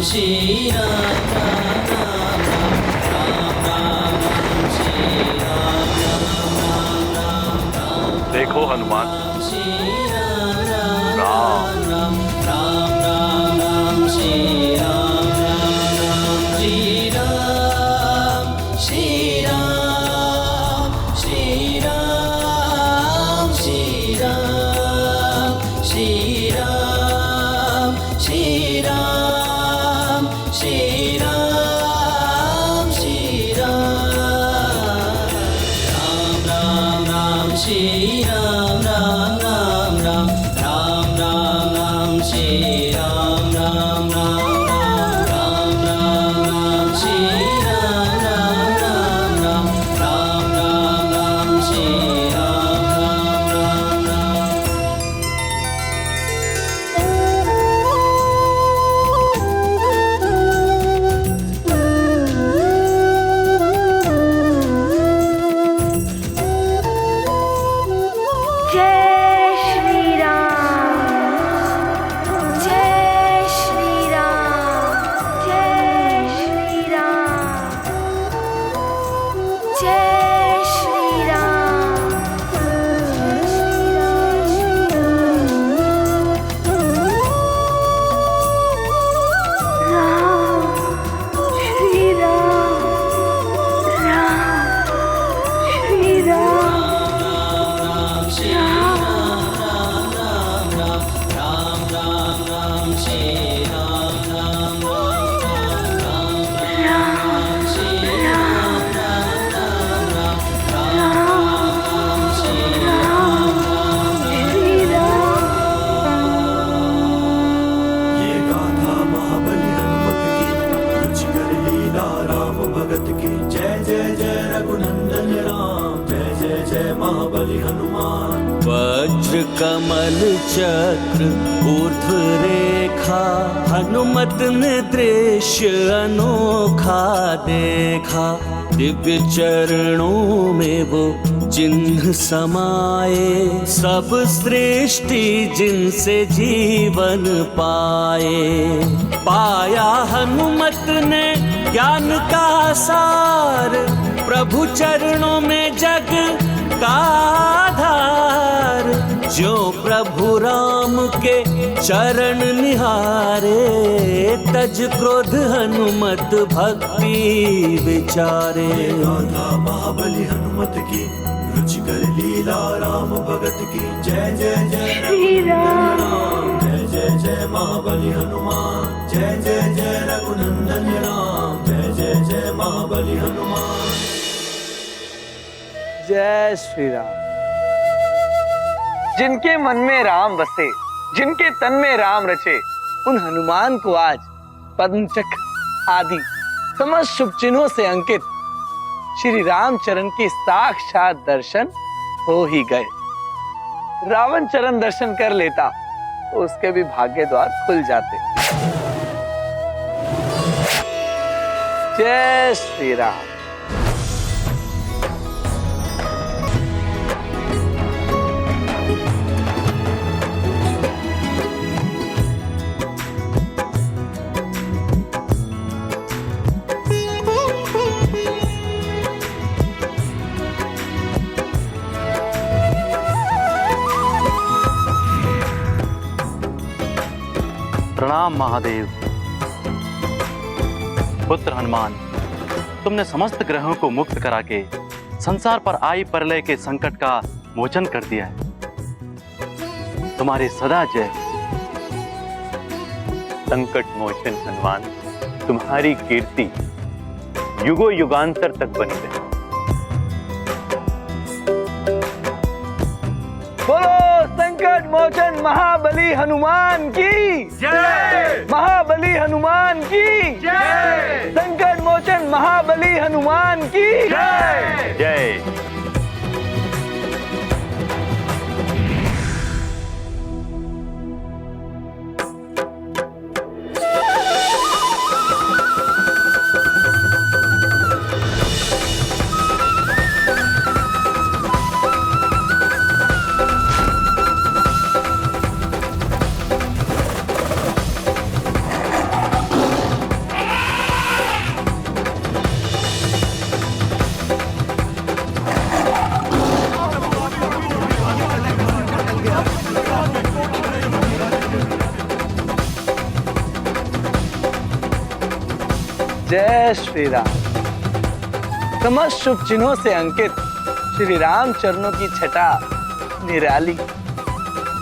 श्री राम राम राम राम राम श्री राम राम राम राम। देखो हनुमान, श्री राम राम राम राम राम राम राम श्री राम राम श्री राम श्री राम श्री राम श्री राम श्री राम श्री राम श्री राम श्री राम राम राम श्री राम राम राम राम राम राम राम श्री राम राम राम राम राम राम श्री राम राम राम राम राम राम श्री राम राम राम। जय श्री राम, जय श्री राम, जय श्री राम, जय श्री राम, श्री राम, राम, श्री राम, श्री राम राम राम राम राम राम श्री राम राम राम राम श्री राम राम राम राम श्री राम श्री राम। ये गाथा महाबली हनुमत की, रुचिकर लीला राम भगत की। जय जय जय रघुनंदन राम, जय जय जय महाबली हनुमान। वज्र कमल चक्र ऊर्ध्व रेखा, हनुमत ने दृश्य अनोखा देखा। दिव्य चरणों में वो चिन्ह समाये, सब सृष्टि जिनसे जीवन पाए। पाया हनुमत ने ज्ञान का सार, प्रभु चरणों में जग का आधार। जो प्रभु राम के चरण निहारे, तज क्रोध हनुमत भक्ति विचारे। ये गाथा महाबली हनुमत की, रुचिकर लीला राम भगत की। जय जय जय श्री राम। राम, जय जय जय महाबली हनुमान। जय जय जय रघुनंदन राम, जय जय जय महाबली हनुमान। जय श्री राम। जिनके मन में राम बसे, जिनके तन में राम रचे, उन हनुमान को आज पद्म चक्र आदि समस्त शुभ चिन्हों से अंकित श्री रामचरण के साक्षात दर्शन हो ही गए। रावण चरण दर्शन कर लेता तो उसके भी भाग्य द्वार खुल जाते। जय श्री राम। प्रणाम महादेव। पुत्र हनुमान, तुमने समस्त ग्रहों को मुक्त करा के संसार पर आई प्रलय के संकट का मोचन कर दिया है। तुम्हारी सदा जय। संकट मोचन हनुमान, तुम्हारी कीर्ति युगों युगांतर तक बनी रहे। बोलो संकट मोचन महाबली हनुमान की जय। महाबली हनुमान की जय। संकट मोचन महाबली हनुमान की जय। जय। जय श्री राम। समस्त शुभ चिन्हों से अंकित श्री राम चरणों की छटा निराली।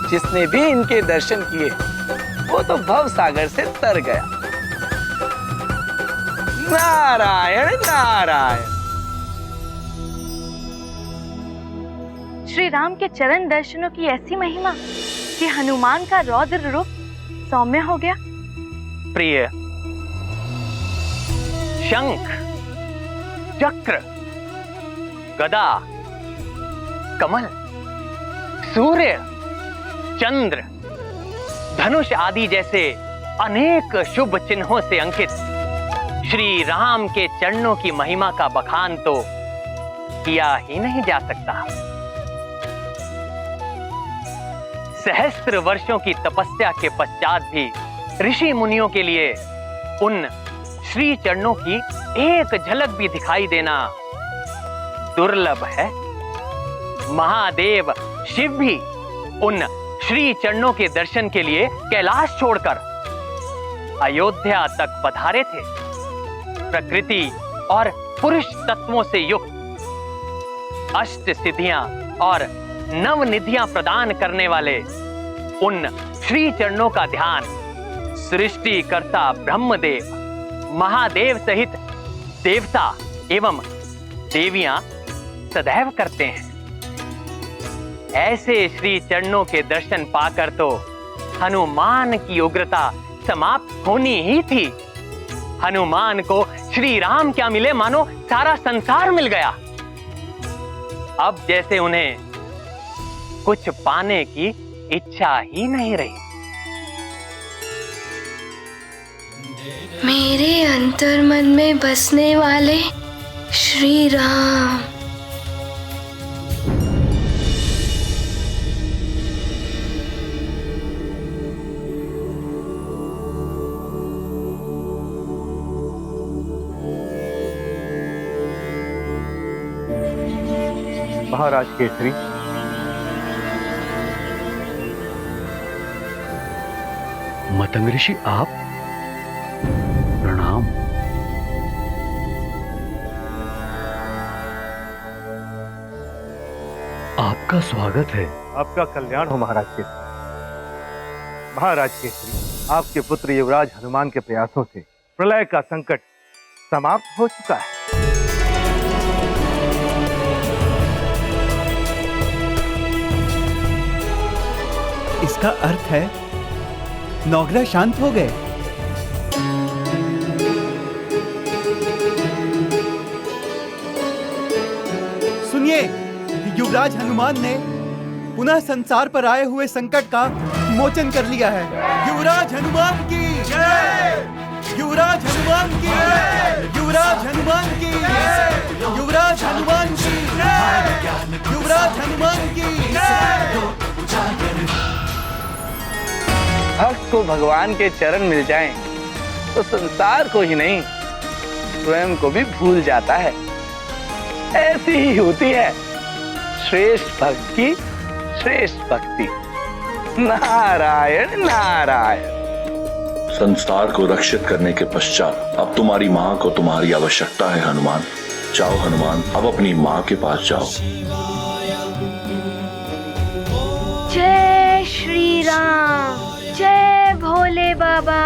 जिसने भी इनके दर्शन किए वो तो भव सागर से तर गया। नारायण नारायण। श्री राम के चरण दर्शनों की ऐसी महिमा कि हनुमान का रौद्र रूप सौम्य हो गया। प्रिय, शंख, चक्र, गदा, कमल, सूर्य, चंद्र, धनुष आदि जैसे अनेक शुभ चिन्हों से अंकित श्री राम के चरणों की महिमा का बखान तो किया ही नहीं जा सकता। सहस्त्र वर्षों की तपस्या के पश्चात भी ऋषि मुनियों के लिए उन श्री चरणों की एक झलक भी दिखाई देना दुर्लभ है। महादेव शिव भी उन श्री चरणों के दर्शन के लिए कैलाश छोड़कर अयोध्या तक पधारे थे। प्रकृति और पुरुष तत्वों से युक्त अष्ट सिद्धियां और नवनिधियां प्रदान करने वाले उन श्री चरणों का ध्यान सृष्टिकर्ता ब्रह्मदेव, महादेव सहित देवता एवं देवियां सदैव करते हैं। ऐसे श्री चरणों के दर्शन पाकर तो हनुमान की उग्रता समाप्त होनी ही थी। हनुमान को श्री राम क्या मिले, मानो सारा संसार मिल गया। अब जैसे उन्हें कुछ पाने की इच्छा ही नहीं रही। मेरे अंतर्मन में बसने वाले श्री राम। महाराज केसरी, मतंग ऋषि आप, प्रणाम। आपका स्वागत है। आपका कल्याण हो महाराज केसरी। महाराज केसरी, आपके पुत्र युवराज हनुमान के प्रयासों से प्रलय का संकट समाप्त हो चुका है। इसका अर्थ है नौग्रह शांत हो गए। सुनिए, युवराज हनुमान ने पुनः संसार पर आए हुए संकट का मोचन कर लिया है। युवराज हनुमान की जय! युवराज हनुमान की जय! युवराज हनुमान की जय! युवराज हनुमान की जय! युवराज हनुमान की जय! भक्त को भगवान के चरण मिल जाएं तो संसार को ही नहीं स्वयं को भी भूल जाता है। ऐसी ही होती है श्रेष्ठ भक्त की श्रेष्ठ भक्ति। नारायण नारायण। संसार को रक्षित करने के पश्चात अब तुम्हारी माँ को तुम्हारी आवश्यकता है हनुमान। जाओ हनुमान, अब अपनी माँ के पास जाओ। जय श्री राम, जय भोले बाबा।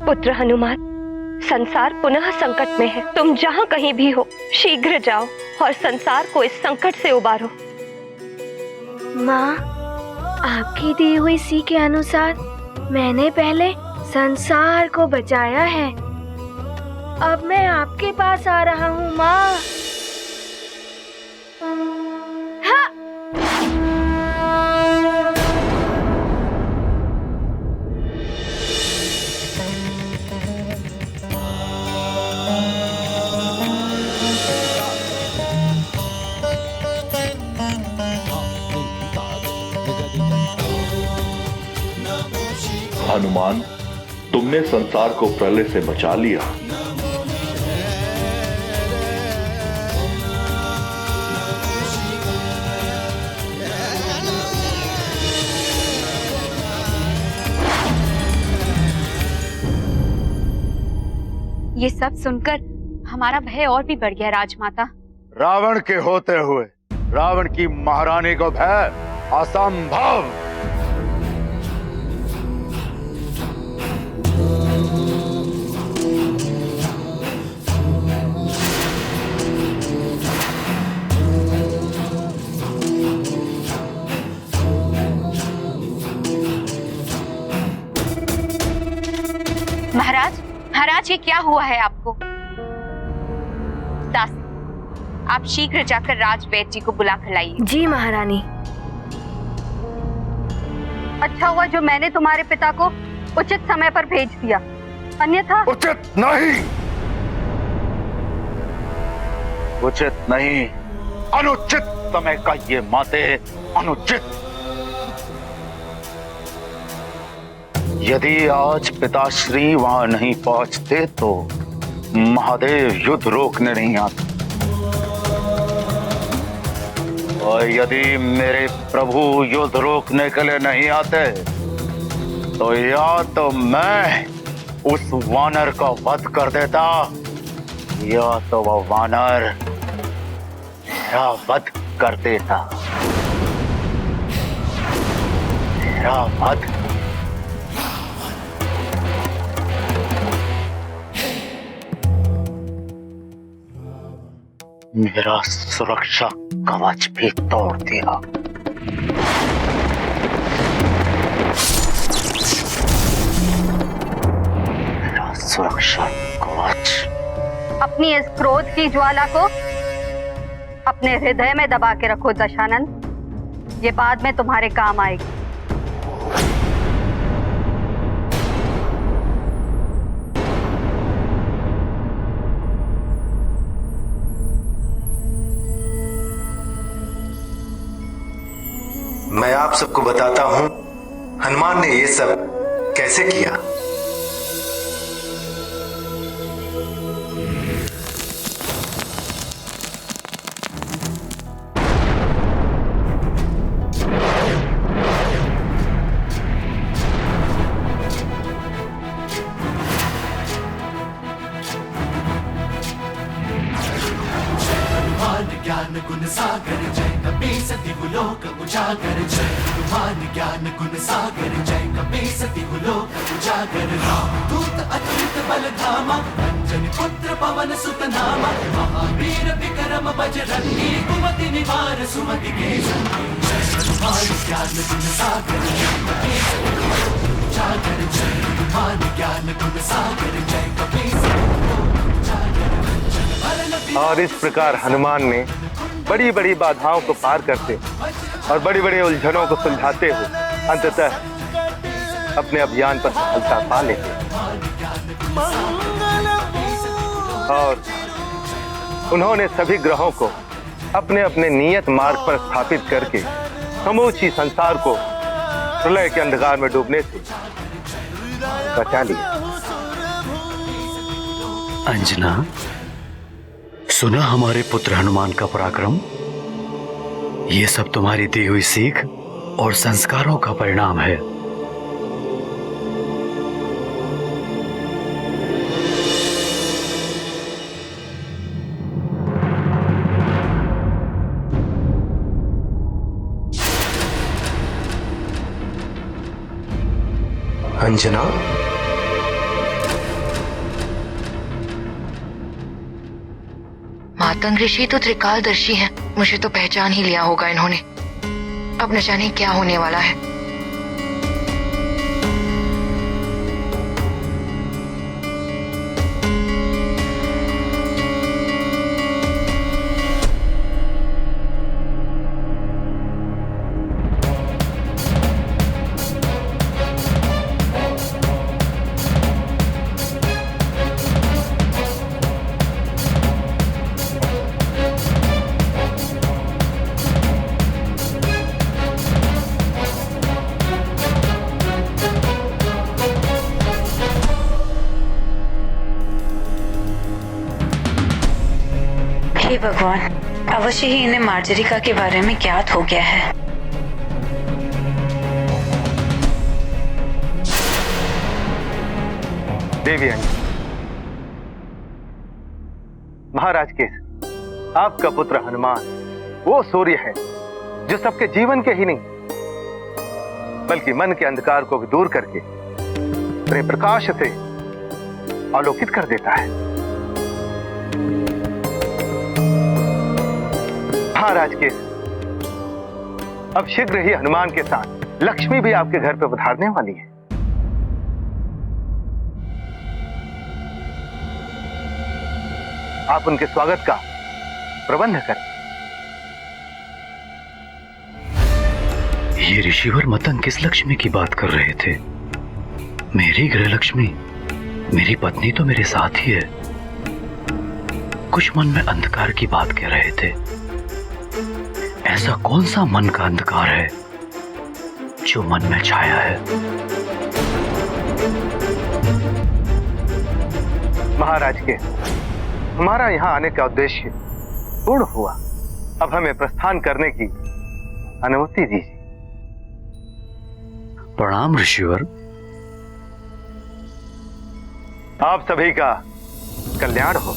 पुत्र हनुमान, संसार पुनः संकट में है। तुम जहाँ कहीं भी हो शीघ्र जाओ और संसार को इस संकट से उबारो। माँ, आपकी दी हुई सीख के अनुसार मैंने पहले संसार को बचाया है। अब मैं आपके पास आ रहा हूँ माँ। हनुमान, तुमने संसार को प्रलय से बचा लिया। ये सब सुनकर हमारा भय और भी बढ़ गया राजमाता। रावण के होते हुए रावण की महारानी को भय? असंभव। महाराज ये क्या हुआ है आपको? दास, आप शीघ्र जाकर राजवैद्य जी को बुला कर लाइए। जी महारानी। अच्छा हुआ जो मैंने तुम्हारे पिता को उचित समय पर भेज दिया, अन्यथा। उचित नहीं, उचित नहीं, अनुचित समय का ये माते, अनुचित। यदि आज पिताश्री वहां नहीं पहुंचते तो महादेव युद्ध रोकने नहीं आते, और यदि मेरे प्रभु युद्ध रोकने के लिए नहीं आते तो या तो मैं उस वानर का वध कर देता, या तो वह वानर मेरा वध कर देता। मेरा वध। मेरा सुरक्षा कवच भी तोड़ दिया। मेरा सुरक्षा कवच। अपनी इस क्रोध की ज्वाला को अपने हृदय में दबा के रखो दशानंद, ये बाद में तुम्हारे काम आएगी। मैं आप सबको बताता हूं हनुमान ने ये सब कैसे किया। ज्ञान गुण सागर जय कपी सती लोक उजागर, जय हनुमान ज्ञान गुण सागर जय कपी सती लोक उजागर। राम दूत अतुलित बल धामा, अंजनी पुत्र पवन सुत नामा, महावीर विक्रम बजरंगी, कुमति निवार सुमति के संगी। जय हनुमान ज्ञान गुण सागर जय कपी सती लोक उजागर, जय हनुमान ज्ञान गुण सागर जय कपी सती लोक उजागर। और इस प्रकार हनुमान ने बड़ी बड़ी बाधाओं को पार करते और बड़ी बड़ी उलझनों को सुलझाते हुए अंततः अपने अभियान पर सफलता पा लेते और उन्होंने सभी ग्रहों को अपने अपने नियत मार्ग पर स्थापित करके समूची संसार को प्रलय के अंधकार में डूबने से बचा लिया। अंजना, सुना हमारे पुत्र हनुमान का पराक्रम? ये सब तुम्हारी दी हुई सीख और संस्कारों का परिणाम है। अंजना, मातंग ऋषि तो त्रिकालदर्शी हैं, मुझे तो पहचान ही लिया होगा इन्होंने। अब न जाने क्या होने वाला है। हे भगवान, अवश्य ही इन्हें मार्जरिका के बारे में ज्ञात हो गया है। देवी अंजना, महाराज के आपका पुत्र हनुमान वो सूर्य है जो सबके जीवन के ही नहीं बल्कि मन के अंधकार को भी दूर करके अपने प्रकाश से आलोकित कर देता है। महाराज के अब शीघ्र ही हनुमान के साथ लक्ष्मी भी आपके घर पर पधारने वाली है। आप उनके स्वागत का प्रबंध करें। ये ऋषिवर मतंग किस लक्ष्मी की बात कर रहे थे? मेरी गृह लक्ष्मी, मेरी पत्नी तो मेरे साथ ही है। कुछ मन में अंधकार की बात कह रहे थे। ऐसा कौन सा मन का अंधकार है जो मन में छाया है? महाराज के हमारा यहाँ आने का उद्देश्य पूर्ण हुआ। अब हमें प्रस्थान करने की अनुमति दीजिए। प्रणाम ऋषिवर। आप सभी का कल्याण हो।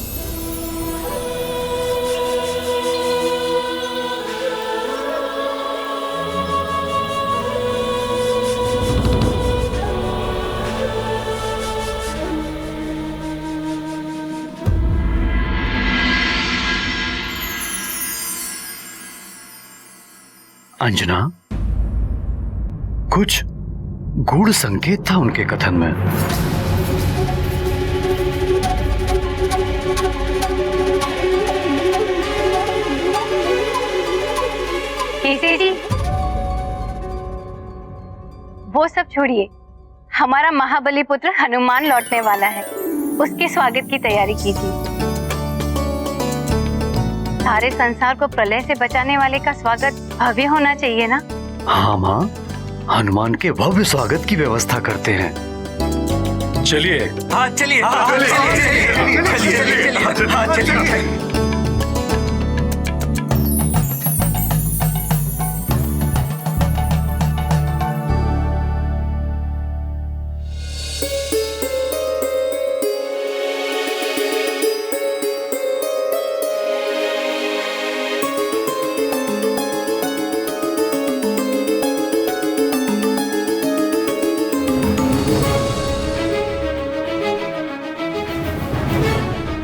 अंजना, कुछ गूढ़ संकेत था उनके कथन में। केसरी जी, वो सब छोड़िए, हमारा महाबली पुत्र हनुमान लौटने वाला है, उसके स्वागत की तैयारी कीजिए। सारे संसार को प्रलय से बचाने वाले का स्वागत भव्य होना चाहिए ना? हाँ माँ, हनुमान के भव्य स्वागत की व्यवस्था करते हैं। चलिए। हाँ चलिए, चलिए।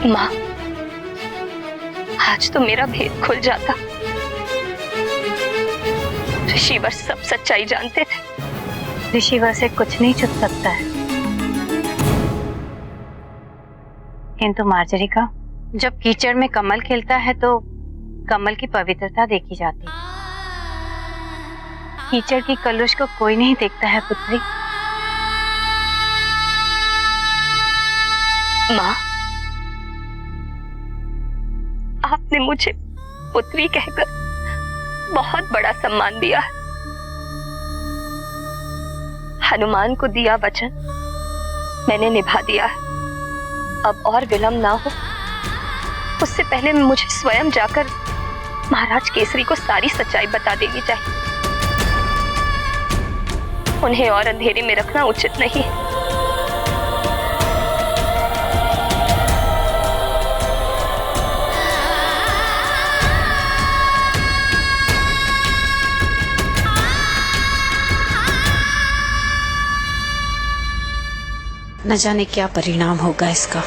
माँ, आज तो मेरा भेद खुल जाता। ऋषिवर सब सच्चाई जानते थे। ऋषिवर से कुछ नहीं छुप सकता है, किंतु मार्जरिका, जब कीचड़ में कमल खिलता है तो कमल की पवित्रता देखी जाती है। कीचड़ की कलुष को कोई नहीं देखता है पुत्री। माँ, आपने मुझे पुत्री कहकर बहुत बड़ा सम्मान दिया है। हनुमान को दिया वचन मैंने निभा दिया है। अब और विलंब ना हो, उससे पहले मुझे स्वयं जाकर महाराज केसरी को सारी सच्चाई बता देनी चाहिए। उन्हें और अंधेरे में रखना उचित नहीं है। न जाने क्या परिणाम होगा इसका।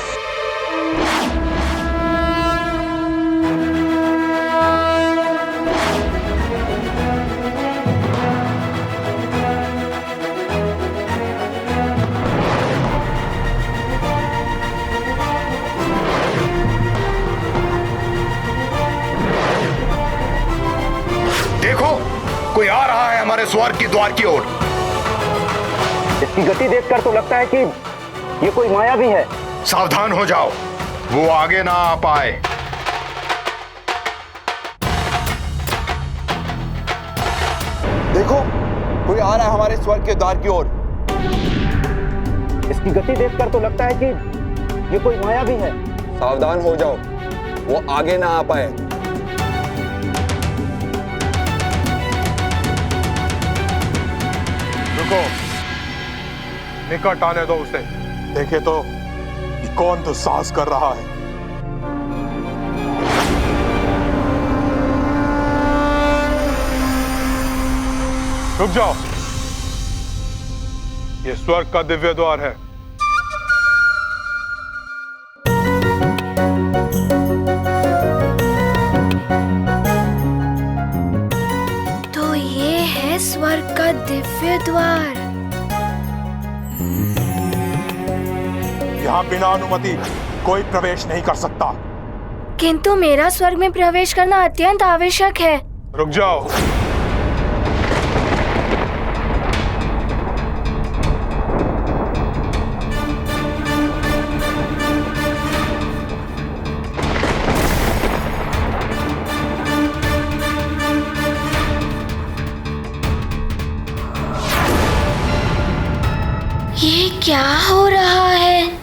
देखो, कोई आ रहा है हमारे स्वर्ग की द्वार की ओर। इसकी गति देखकर तो लगता है कि ये कोई माया भी है। सावधान हो जाओ, वो आगे ना आ पाए। देखो, कोई आ रहा है हमारे स्वर्ग के द्वार की ओर। इसकी गति देखकर तो लगता है कि ये कोई माया भी है। सावधान हो जाओ, वो आगे ना आ पाए। रुको, निकट आने दो उसे। देखे तो ये कौन दुस्साहस कर रहा है। रुक जाओ, ये स्वर्ग का दिव्य द्वार है। तो ये है स्वर्ग का दिव्य द्वार। यहाँ बिना अनुमति कोई प्रवेश नहीं कर सकता। किंतु मेरा स्वर्ग में प्रवेश करना अत्यंत आवश्यक है। रुक जाओ, ये क्या हो रहा है?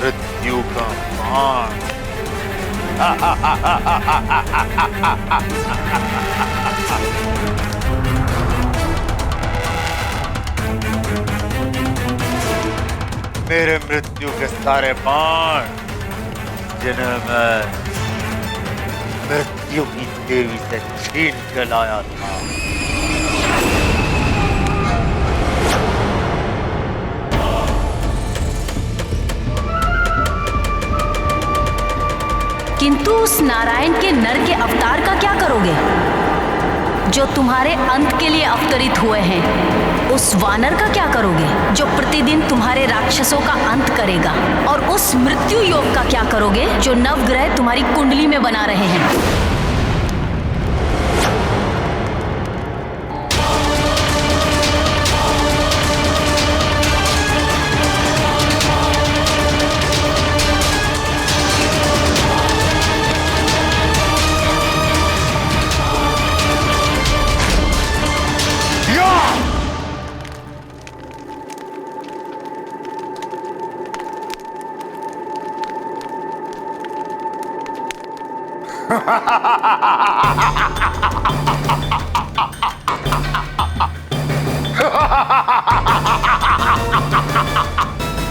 मृत्यु का बाण। मेरे मृत्यु के सारे बाण जिन्हें मैं मृत्यु की देवी से छीन के लाया था, किंतु उस नारायण के नर के अवतार का क्या करोगे जो तुम्हारे अंत के लिए अवतरित हुए हैं? उस वानर का क्या करोगे जो प्रतिदिन तुम्हारे राक्षसों का अंत करेगा? और उस मृत्यु योग का क्या करोगे जो नवग्रह तुम्हारी कुंडली में बना रहे हैं?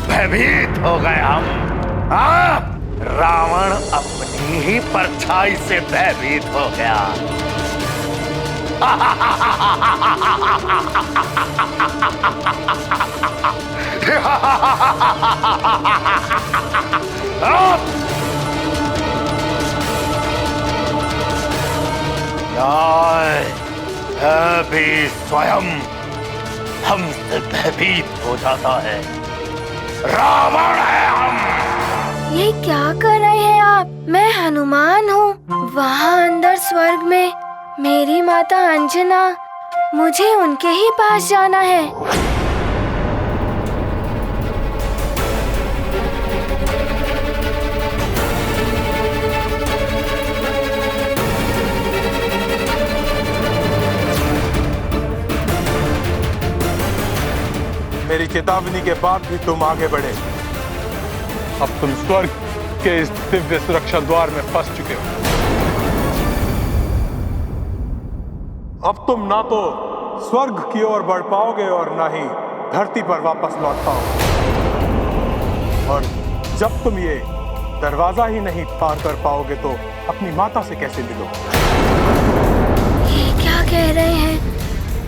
भयभीत हो गए हम। हाँ? रावण अपनी ही परछाई से भयभीत हो गया। भी स्वयं हमसे भयभीत हो जाता है। रावण है हम। ये क्या कर रहे हैं आप? मैं हनुमान हूँ। वहाँ अंदर स्वर्ग में मेरी माता अंजना, मुझे उनके ही पास जाना है। मेरी चेतावनी के बाद भी तुम आगे बढ़े। अब तुम स्वर्ग के इस दिव्य सुरक्षा द्वार में फंस चुके हो। अब तुम ना तो स्वर्ग की ओर बढ़ पाओगे और ना ही धरती पर वापस लौट पाओ। और जब तुम ये दरवाजा ही नहीं पार कर पाओगे तो अपनी माता से कैसे मिलोगे? ये क्या कह रहे हैं?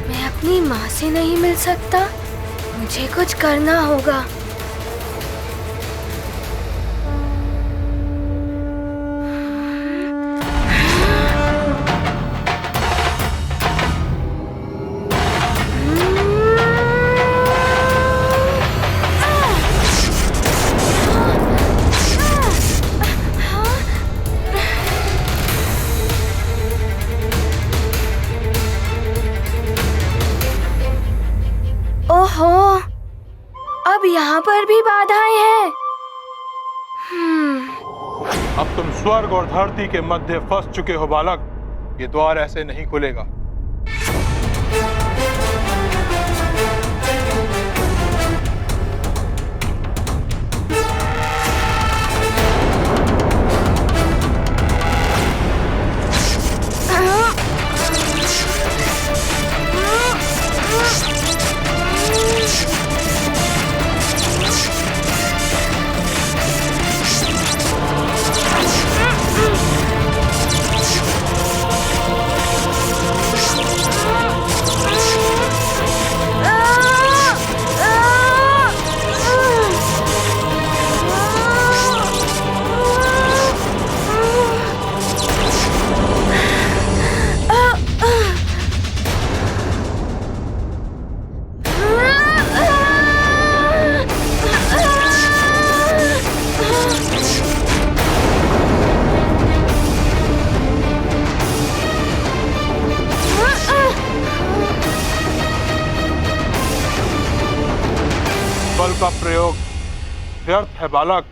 मैं अपनी माँ से नहीं मिल सकता? मुझे कुछ करना होगा। ओहो, अब यहाँ पर भी बाधाएं हैं। अब तुम स्वर्ग और धरती के मध्य फंस चुके हो बालक। ये द्वार ऐसे नहीं खुलेगा। बल का प्रयोग व्यर्थ है बालक,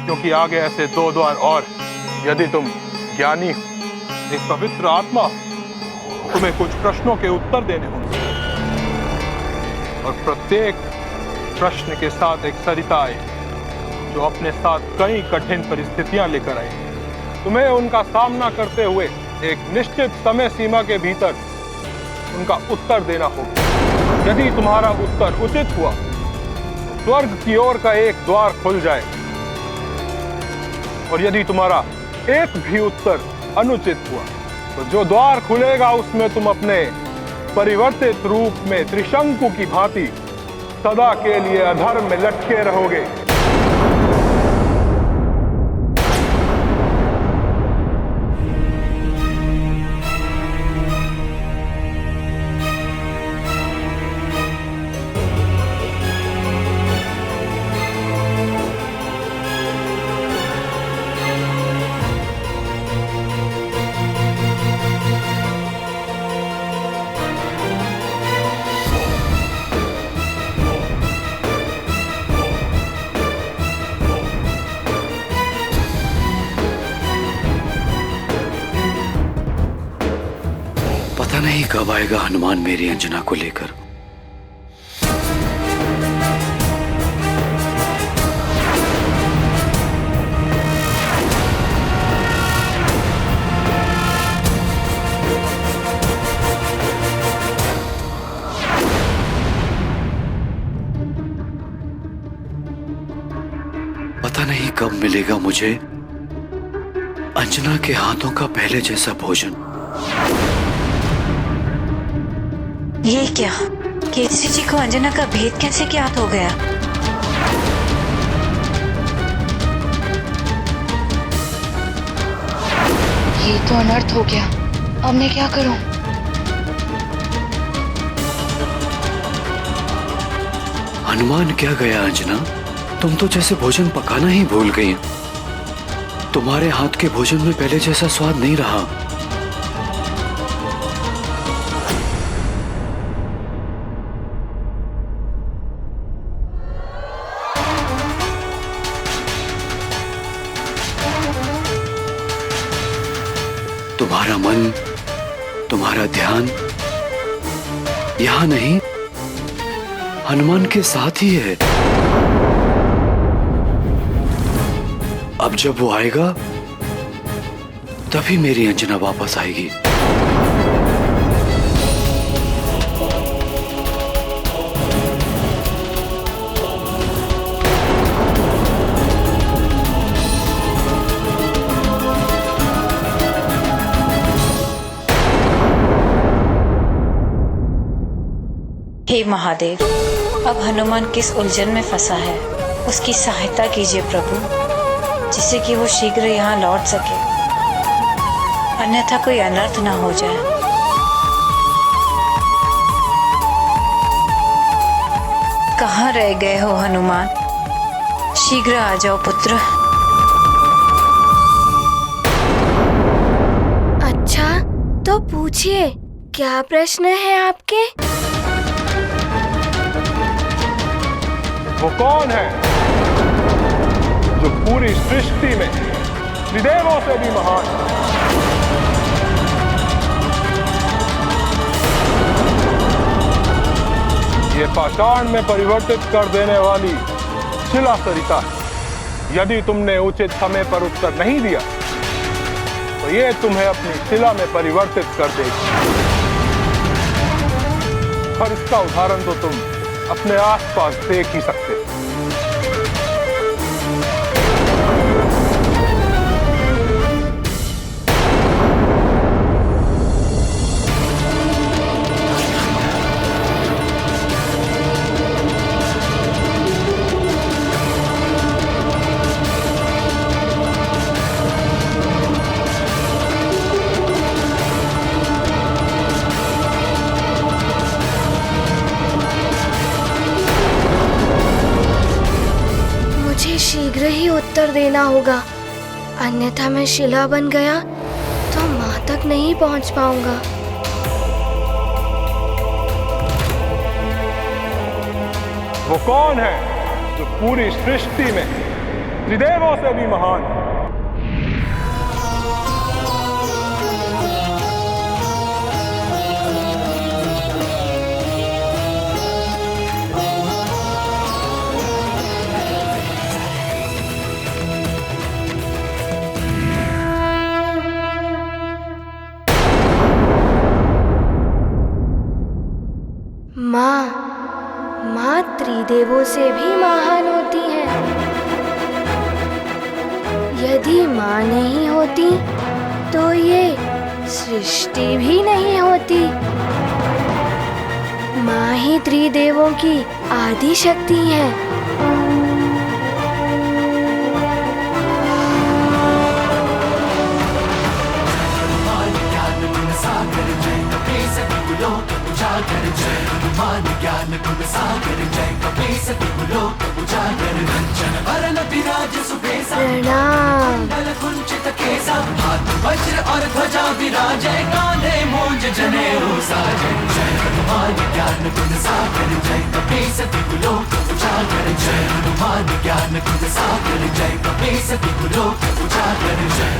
क्योंकि आगे ऐसे 2 द्वार और। यदि तुम ज्ञानी हो, एक पवित्र आत्मा हो, तुम्हें कुछ प्रश्नों के उत्तर देने होंगे और प्रत्येक प्रश्न के साथ एक सरिता आए जो अपने साथ कई कठिन परिस्थितियां लेकर आए। तुम्हें उनका सामना करते हुए एक निश्चित समय सीमा के भीतर उनका उत्तर देना होगा। यदि तुम्हारा उत्तर उचित हुआ, स्वर्ग की ओर का एक द्वार खुल जाए, और यदि तुम्हारा एक भी उत्तर अनुचित हुआ तो जो द्वार खुलेगा उसमें तुम अपने परिवर्तित रूप में त्रिशंकु की भांति सदा के लिए अधर्म में लटके रहोगे। पता नहीं कब आएगा हनुमान मेरी अंजना को लेकर। पता नहीं कब मिलेगा मुझे अंजना के हाथों का पहले जैसा भोजन। ये क्या? केसरी जी को अंजना का भेद कैसे ज्ञात हो गया? ये तो अनर्थ हो गया। अब मैं क्या करूं? हनुमान क्या गया अंजना, तुम तो जैसे भोजन पकाना ही भूल गई। तुम्हारे हाथ के भोजन में पहले जैसा स्वाद नहीं रहा। तुम्हारा मन, तुम्हारा ध्यान यहां नहीं, हनुमान के साथ ही है। अब जब वो आएगा तभी मेरी अंजना वापस आएगी। हे महादेव, अब हनुमान किस उलझन में फंसा है, उसकी सहायता कीजिए प्रभु, जिससे कि वो शीघ्र यहाँ लौट सके, अन्यथा कोई अनर्थ ना हो जाए। कहाँ रह गए हो हनुमान? शीघ्र आ जाओ पुत्र। अच्छा, तो पूछिए, क्या प्रश्न है आपके? वो कौन है जो पूरी सृष्टि में त्रिदेवों से भी महान? ये पाषाण में परिवर्तित कर देने वाली शिला सरिता है। यदि तुमने उचित समय पर उत्तर नहीं दिया तो ये तुम्हें अपनी शिला में परिवर्तित कर देगी। और इसका उदाहरण तो तुम अपने आसपास देख ही सकते हो। शीघ्र ही उत्तर देना होगा, अन्यथा मैं शिला बन गया तो माँ तक नहीं पहुँच पाऊंगा। वो कौन है जो पूरी सृष्टि में त्रिदेवों से भी महान है? माँ त्रिदेवों से भी महान होती है। यदि माँ नहीं होती तो ये सृष्टि भी नहीं होती। माँ ही त्रिदेवों की आदि शक्ति है। प्रणाम। हाथ वज्र और ध्वजा विराजे, कांधे मूंज जनेऊ साजे। जय हनुमान ज्ञान गुण सागर, जय कपीसति कुलोक उजागर। जय हनुमान ज्ञान गुण सागर, जय कपीसति कुलोक उजागर। जय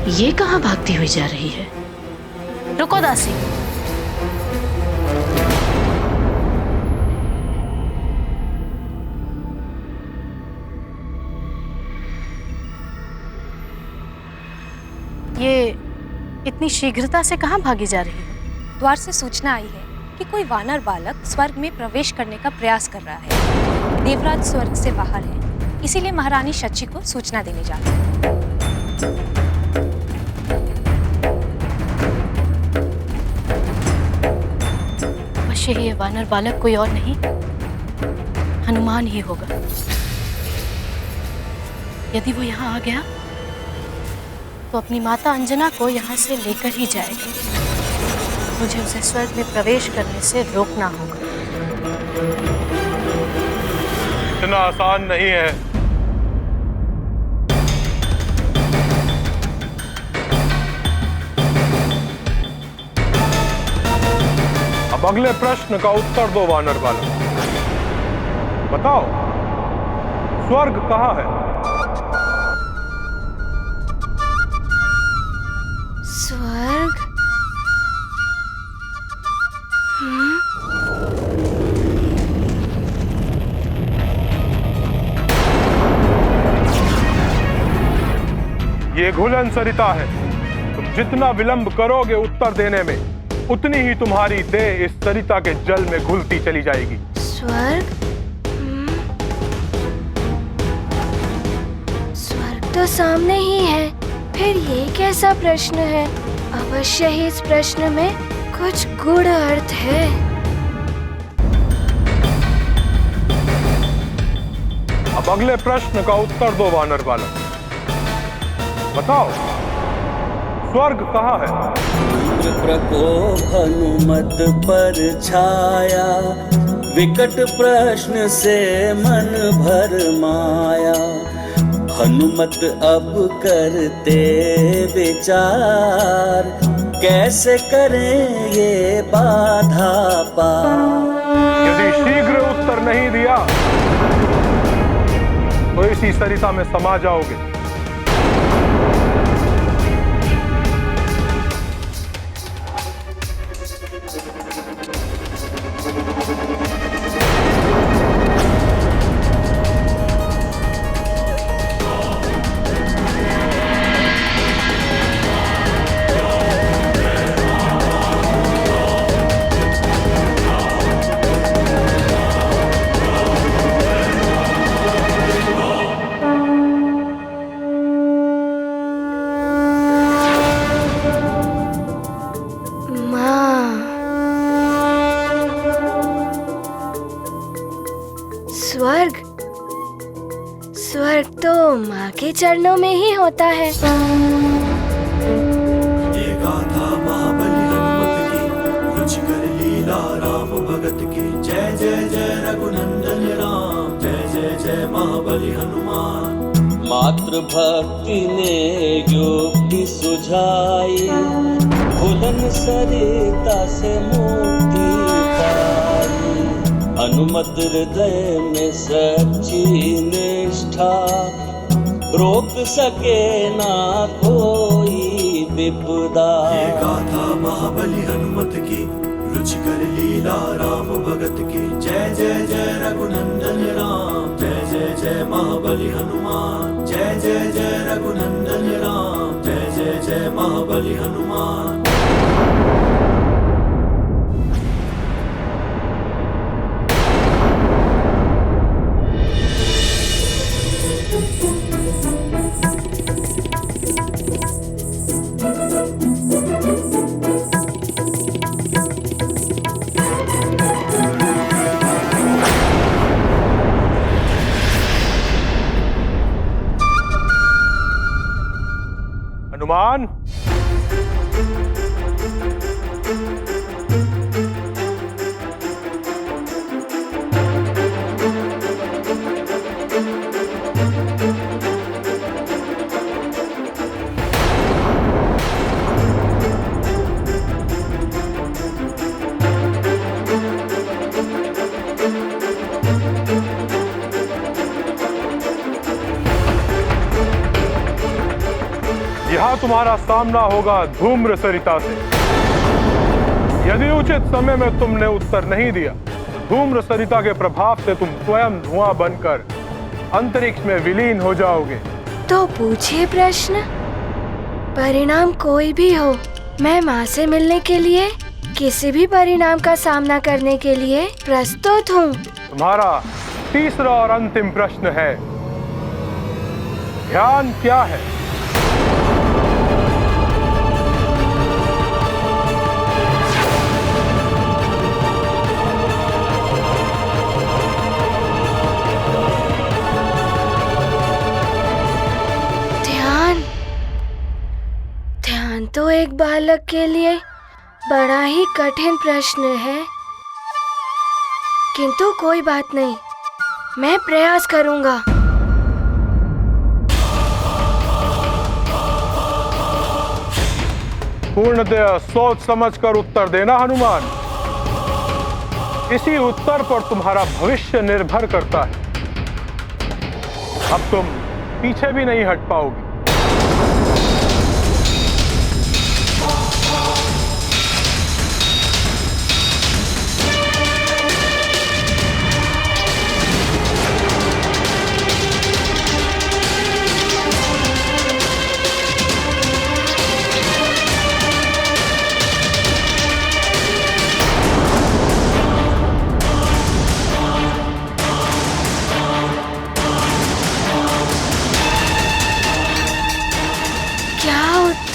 ये कहाँ भागती हुई जा रही है? रुको दासी। ये इतनी शीघ्रता से कहाँ भागी जा रही है? द्वार से सूचना आई है कि कोई वानर बालक स्वर्ग में प्रवेश करने का प्रयास कर रहा है। देवराज स्वर्ग से बाहर है, इसीलिए महारानी शची को सूचना देने जा रही है। ये वानर बालक कोई और नहीं, हनुमान ही होगा। यदि वो यहाँ आ गया तो अपनी माता अंजना को यहाँ से लेकर ही जाएगा। मुझे उसे स्वर्ग में प्रवेश करने से रोकना होगा। इतना आसान नहीं है। अब अगले प्रश्न का उत्तर दो वानर बालक। बताओ, स्वर्ग कहाँ है? स्वर्ग? ये घुलन सरिता है। तुम जितना विलंब करोगे उत्तर देने में, उतनी ही तुम्हारी देह इस सरिता के जल में घुलती चली जाएगी। स्वर्ग? स्वर्ग तो सामने ही है, फिर ये कैसा प्रश्न है? अवश्य ही इस प्रश्न में कुछ गूढ़ अर्थ है। अब अगले प्रश्न का उत्तर दो वानर बालक। बताओ, स्वर्ग कहाँ है? प्रकोप हनुमत पर छाया, विकट प्रश्न से मन भर माया। हनुमत अब करते विचार, कैसे करें ये बाधा पार। यदि शीघ्र उत्तर नहीं दिया तो इसी सरिता में समा जाओगे। स्वर्ग तो माँ के चरणों में ही होता है। ये गाथा महाबली हनुमत की, रुचिकर लीला राम भगत की। जय जय जय रघुनंदन राम, जय जय जय महाबली हनुमान। मात्र भक्ति ने युक्ति सुझाई, भुलन सरिता से मुक्ति पाई। हनुमत हृदय में सच्ची निष्ठा, रोक सके ना कोई विपदा। ये गाथा महाबली हनुमत की, रुचिकर लीला राम भगत की। जय जय जय रघुनंदन राम, जय जय जय महाबली हनुमान। जय जय जय रघुनंदन राम, जय जय जय महाबली हनुमान। हनुमान, यहाँ तुम्हारा सामना होगा धूम्र सरिता से। यदि उचित समय में तुमने उत्तर नहीं दिया, धूम्र सरिता के प्रभाव से तुम स्वयं धुआं बनकर अंतरिक्ष में विलीन हो जाओगे। तो पूछिए प्रश्न, परिणाम कोई भी हो, मैं माँ से मिलने के लिए, किसी भी परिणाम का सामना करने के लिए प्रस्तुत हूँ। तुम्हारा तीसरा और अंतिम प्रश्न है, ध्यान क्या है? तो एक बालक के लिए बड़ा ही कठिन प्रश्न है, किंतु कोई बात नहीं, मैं प्रयास करूंगा। पूर्णतः सोच समझकर उत्तर देना हनुमान। इसी उत्तर पर तुम्हारा भविष्य निर्भर करता है। अब तुम पीछे भी नहीं हट पाओगे।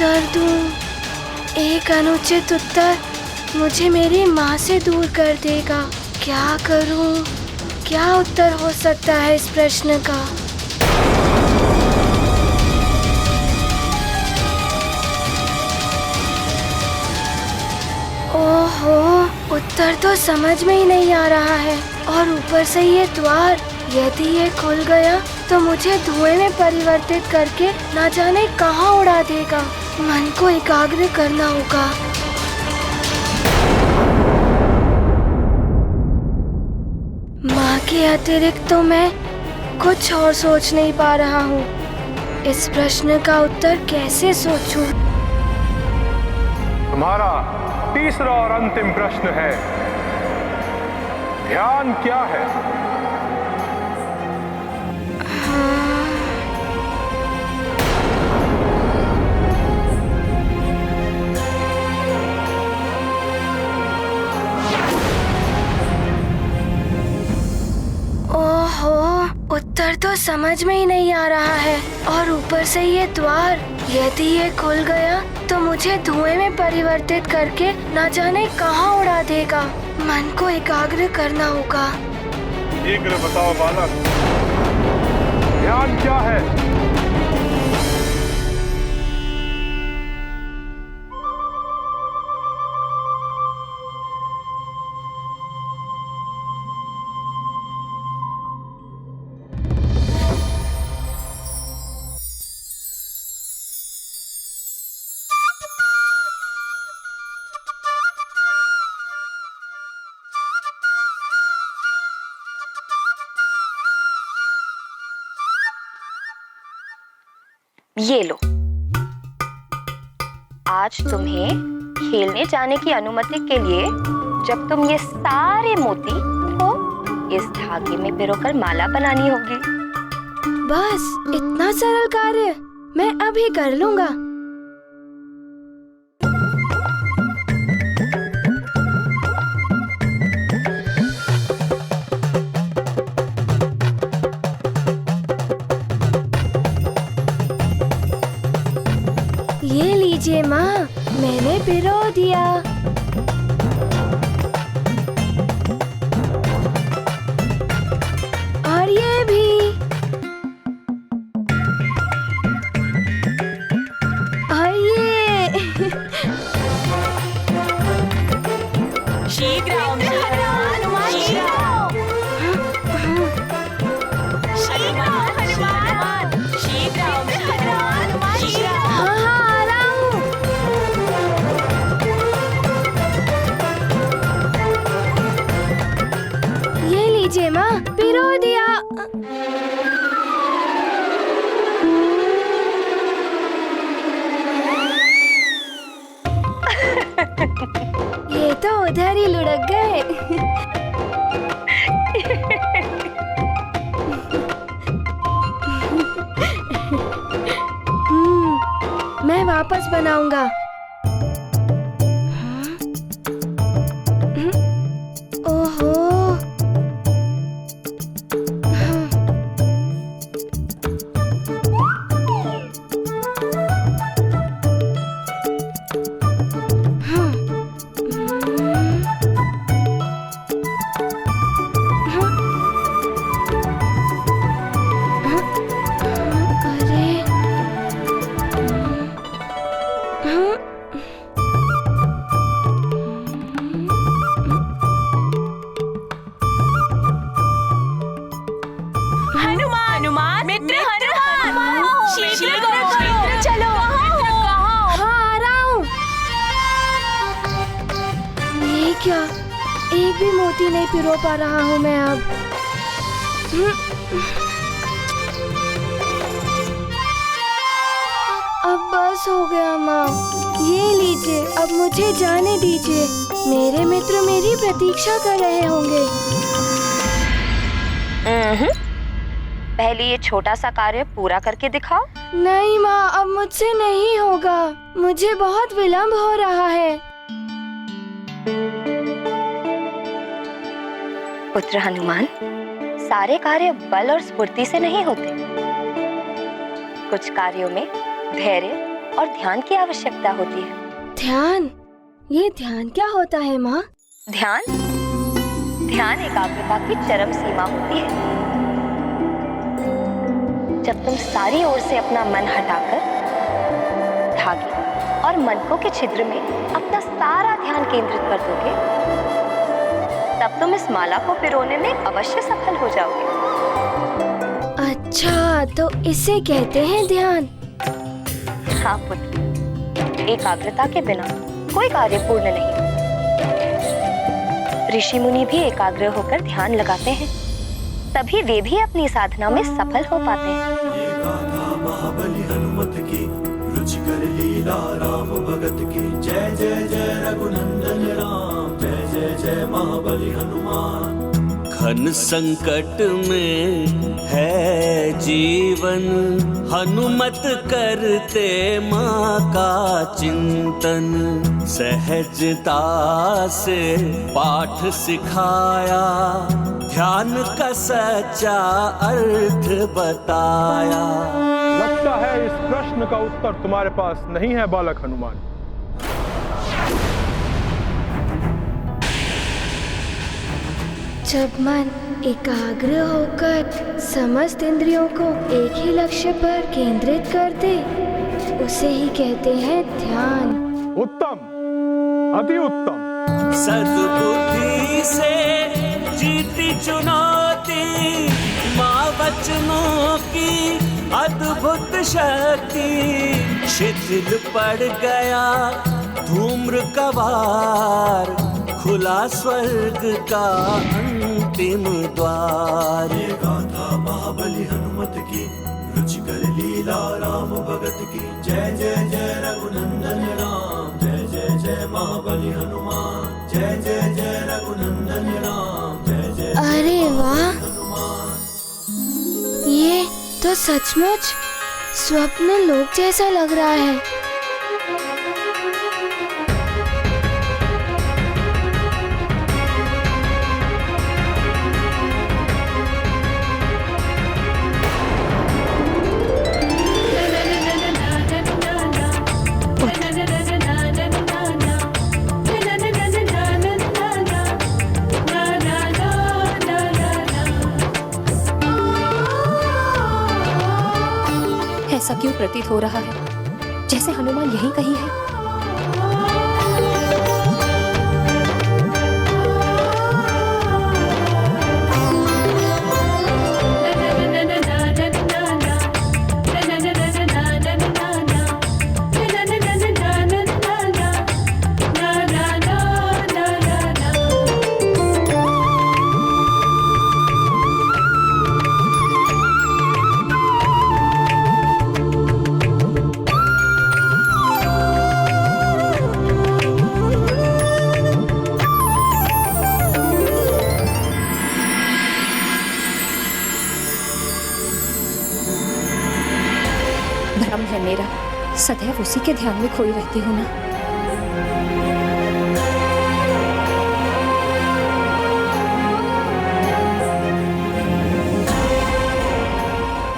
उत्तर दूं? एक अनुचित उत्तर मुझे मेरी माँ से दूर कर देगा। क्या करूं? क्या उत्तर हो सकता है इस प्रश्न का? ओहो, उत्तर तो समझ में ही नहीं आ रहा है। और ऊपर से ये द्वार, यदि ये खुल गया तो मुझे धुएं में परिवर्तित करके ना जाने कहाँ उड़ा देगा। मन को एकाग्र करना होगा। माँ के अतिरिक्त तो मैं कुछ और सोच नहीं पा रहा हूँ। इस प्रश्न का उत्तर कैसे सोचूं? तुम्हारा तीसरा और अंतिम प्रश्न है, ध्यान क्या है? ओहो, उत्तर तो समझ में ही नहीं आ रहा है। और ऊपर से ये द्वार, यदि ये खुल गया तो मुझे धुएं में परिवर्तित करके ना जाने कहाँ उड़ा देगा। मन को एकाग्र करना होगा। शीघ्र बताओ बालक, ध्यान क्या है? ये लो, आज तुम्हें खेलने जाने की अनुमति के लिए जब तुम ये सारे मोती को इस धागे में पिरोकर माला बनानी होगी। बस इतना सरल कार्य मैं अभी कर लूंगा। ये लीजिए माँ, मैंने पिरो दिया। और ये भी। और ये। शीघ्रं माँ, पिरो दिया। ये तो उधर ही लुढ़क गए। मैं वापस बनाऊंगा। ओहो, क्या एक भी मोती नहीं पिरो पा रहा हूँ मैं अब। अब बस हो गया माँ, ये लीजिए, अब मुझे जाने दीजिए। मेरे मित्र मेरी प्रतीक्षा कर रहे होंगे। पहले ये छोटा सा कार्य पूरा करके दिखाओ। नहीं माँ, अब मुझसे नहीं होगा, मुझे बहुत विलंब हो रहा है। पुत्र हनुमान, सारे कार्य बल और स्फूर्ति से नहीं होते। कुछ कार्यों में धैर्य और ध्यान की आवश्यकता होती है। ध्यान? ये ध्यान क्या होता है माँ? ध्यान एकाग्रता की चरम सीमा होती है। जब तुम सारी ओर से अपना मन हटाकर धागे और मनकों के छिद्र में अपना सारा ध्यान केंद्रित कर दोगे, तब तुम इस माला को पिरोने में अवश्य सफल हो जाओगे। अच्छा, तो इसे कहते हैं ध्यान? हाँ पुत्र, एकाग्रता के बिना कोई कार्य पूर्ण नहीं। ऋषि मुनि भी एकाग्र होकर ध्यान लगाते हैं, तभी वे भी अपनी साधना में सफल हो पाते हैं। ये गाथा महाबली हनुमत की, रुचिकर लीला राम भगत की। जय जय जय रघुनंदन राम, जय जय जय महाबली हनुमान। घन संकट में है जीवन, हनुमत करते माँ का चिंतन। सहजता से पाठ सिखाया, ध्यान का सच्चा अर्थ बताया। लगता है इस प्रश्न का उत्तर तुम्हारे पास नहीं है बालक हनुमान। जब मन एकाग्र होकर समस्त इंद्रियों को एक ही लक्ष्य पर केंद्रित कर दे, उसे ही कहते हैं ध्यान। उत्तम, अति उत्तम। सद्बुद्धि से जीती चुनौती, माँ वचनों की अद्भुत शक्ति। शिथिल पड़ गया धूम्र कवार, खुला स्वर्ग का अंतिम द्वार। ये गाथा महाबली हनुमत की, रुचिकर लीला राम भगत की। जय जय जय रघुनंदन राम, जय जय जय महाबली हनुमान। जय जय जय रघुनंदन राम, जय जय। अरे वाह, ये तो सचमुच स्वप्न लोक जैसा लग रहा है। ऐसा क्यों प्रतीत हो रहा है जैसे हनुमान यहीं कहीं है? भ्रम है मेरा, सदैव उसी के ध्यान में खोई रहती हूँ ना।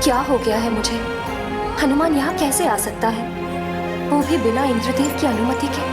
क्या हो गया है मुझे? हनुमान यहाँ कैसे आ सकता है, वो भी बिना इंद्रदेव की अनुमति के?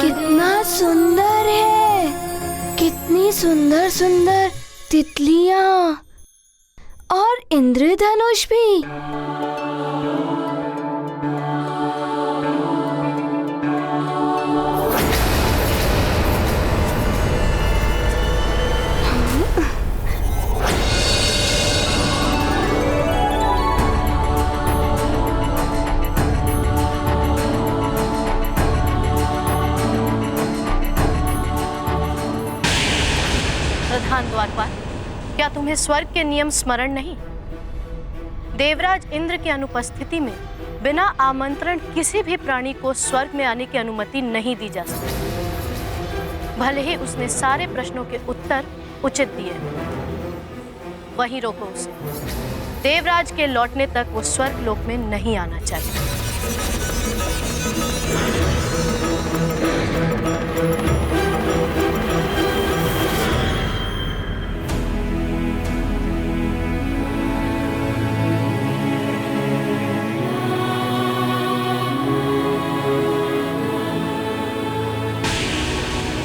कितना सुंदर है, कितनी सुंदर सुंदर तितलियां और इंद्रधनुष भी। सावधान द्वारपाल, क्या तुम्हें स्वर्ग के नियम स्मरण नहीं? देवराज इंद्र की अनुपस्थिति में बिना आमंत्रण किसी भी प्राणी को स्वर्ग में आने की अनुमति नहीं दी जा सकती। भले ही उसने सारे प्रश्नों के उत्तर उचित दिए, वहीं रोको उसे। देवराज के लौटने तक वो स्वर्ग लोक में नहीं आना चाहिए।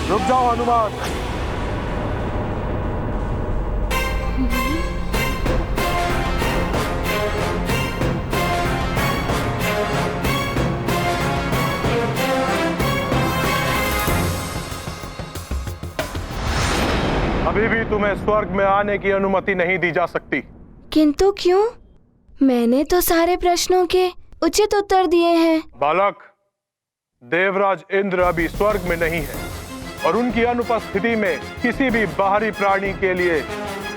रुक जाओ हनुमान। अभी भी तुम्हें स्वर्ग में आने की अनुमति नहीं दी जा सकती। किंतु क्यों? मैंने तो सारे प्रश्नों के उचित उत्तर दिए हैं। बालक, देवराज इंद्र अभी स्वर्ग में नहीं है और उनकी अनुपस्थिति में किसी भी बाहरी प्राणी के लिए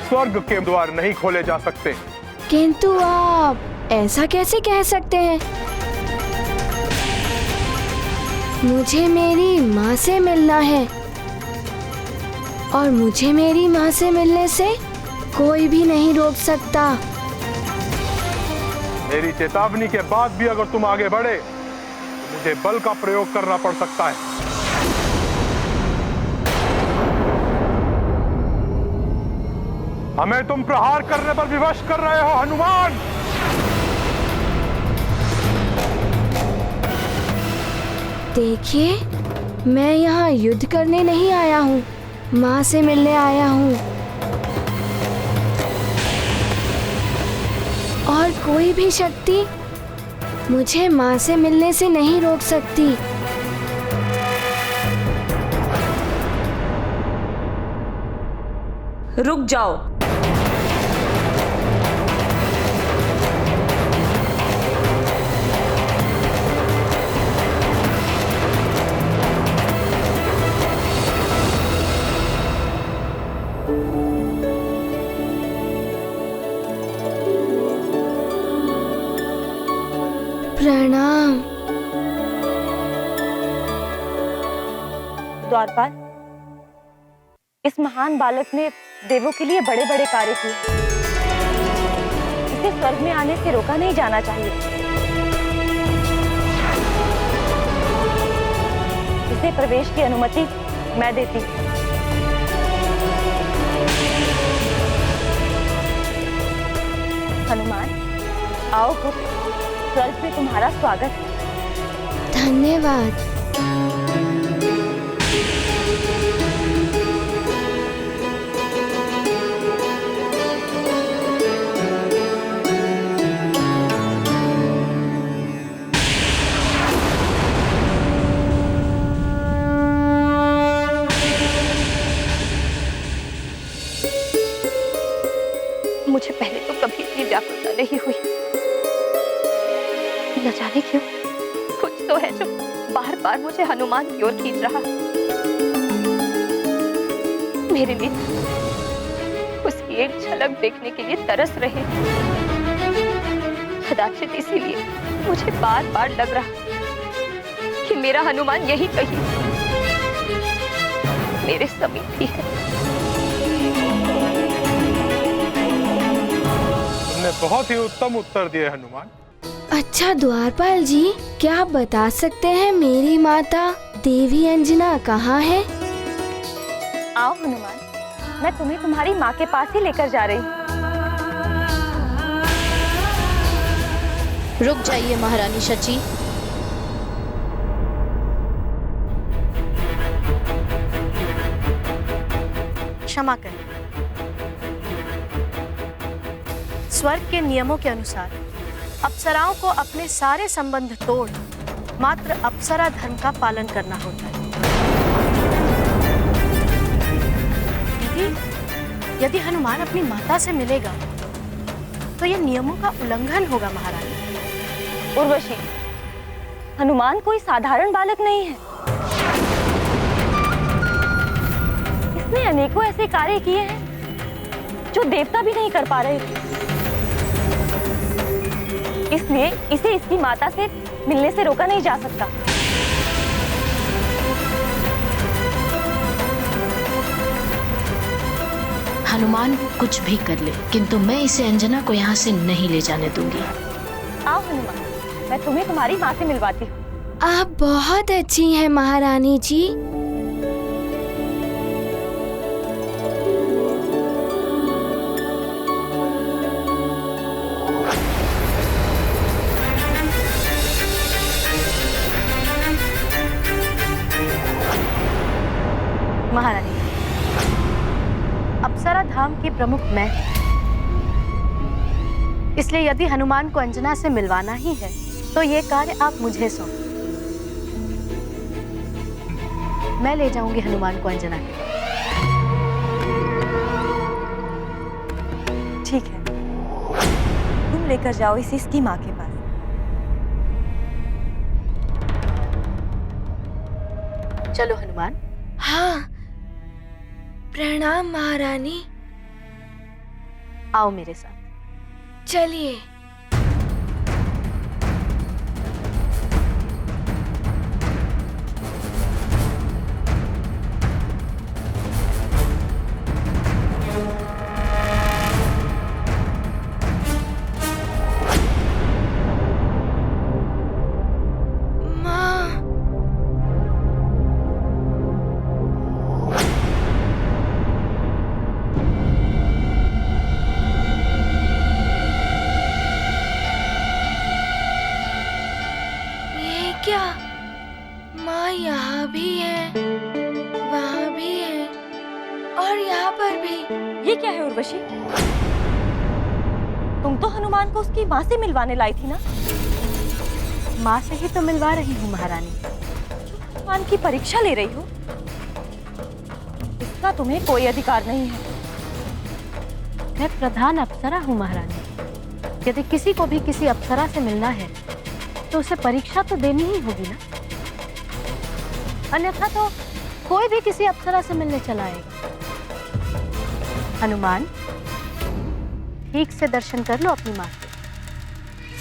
स्वर्ग के द्वार नहीं खोले जा सकते। किंतु आप ऐसा कैसे कह सकते हैं? मुझे मेरी माँ से मिलना है और मुझे मेरी माँ से मिलने से कोई भी नहीं रोक सकता। मेरी चेतावनी के बाद भी अगर तुम आगे बढ़े तो मुझे बल का प्रयोग करना पड़ सकता है। हमें तुम प्रहार करने पर विवश कर रहे हो हनुमान। देखिए, मैं यहाँ युद्ध करने नहीं आया हूँ, माँ से मिलने आया हूँ। और कोई भी शक्ति मुझे माँ से मिलने से नहीं रोक सकती। रुक जाओ। प्रणाम। द्वारपाल, इस महान बालक ने देवों के लिए बड़े बड़े कार्य किए। इसे स्वर्ग में आने से रोका नहीं जाना चाहिए। इसे प्रवेश की अनुमति मैं देती हूँ। हनुमान, आओ पुत्र, स्वर्ग में तुम्हारा स्वागत है। धन्यवाद। मुझे पहले तो कभी इतनी व्याकुलता नहीं हुई। न जाने क्यों कुछ तो है जो बार बार मुझे हनुमान की ओर खींच रहा। मेरे लिए उसकी एक झलक देखने के लिए तरस रहे। कदाचित इसीलिए मुझे बार बार लग रहा कि मेरा हनुमान यही कहीं मेरे समीप ही है। तुमने बहुत ही उत्तम उत्तर दिए हनुमान। अच्छा द्वारपाल जी, क्या आप बता सकते हैं मेरी माता देवी अंजना कहाँ है? आओ हनुमान, मैं तुम्हें तुम्हारी माँ के पास ही लेकर जा रही हूँ। रुक जाइए महारानी शची। क्षमा करें। स्वर्ग के नियमों के अनुसार अप्सराओं को अपने सारे संबंध तोड़ मात्र अप्सरा धर्म का पालन करना होता है। यदि हनुमान अपनी माता से मिलेगा तो यह नियमों का उल्लंघन होगा महारानी। उर्वशी, हनुमान कोई साधारण बालक नहीं है। इसने अनेक अनेकों ऐसे कार्य किए हैं जो देवता भी नहीं कर पा रहे थे। इसलिए इसे इसकी माता से मिलने से रोका नहीं जा सकता। हनुमान कुछ भी कर ले, किंतु मैं इसे अंजना को यहाँ से नहीं ले जाने दूंगी। आओ हनुमान, मैं तुम्हें तुम्हारी माँ से मिलवाती हूँ। आप बहुत अच्छी हैं महारानी जी। महारानी, अप्सरा धाम की प्रमुख मैं, इसलिए यदि हनुमान को अंजना से मिलवाना ही है तो ये कार्य आप मुझे सौंप। मैं ले जाऊंगी हनुमान को अंजना के पास। ठीक है, तुम लेकर जाओ इसे इसकी माँ के पास। चलो हनुमान। हाँ, प्रणाम महारानी। आओ मेरे साथ। चलिए। क्या माँ यहाँ भी है, वहाँ भी है और यहाँ पर भी। ये क्या है उर्वशी? तुम तो हनुमान को उसकी माँ से मिलवाने लाई थी ना? माँ से ही तो मिलवा रही हूँ महारानी। हनुमान की परीक्षा ले रही हो? इसका तुम्हें कोई अधिकार नहीं है। मैं प्रधान अप्सरा हूँ महारानी। यदि किसी को भी किसी अप्सरा से मिलना है तो उसे परीक्षा तो देनी ही होगी ना, अन्यथा तो कोई भी किसी अप्सरा से मिलने चला आएगा। हनुमान, ठीक से दर्शन कर लो अपनी माँ के,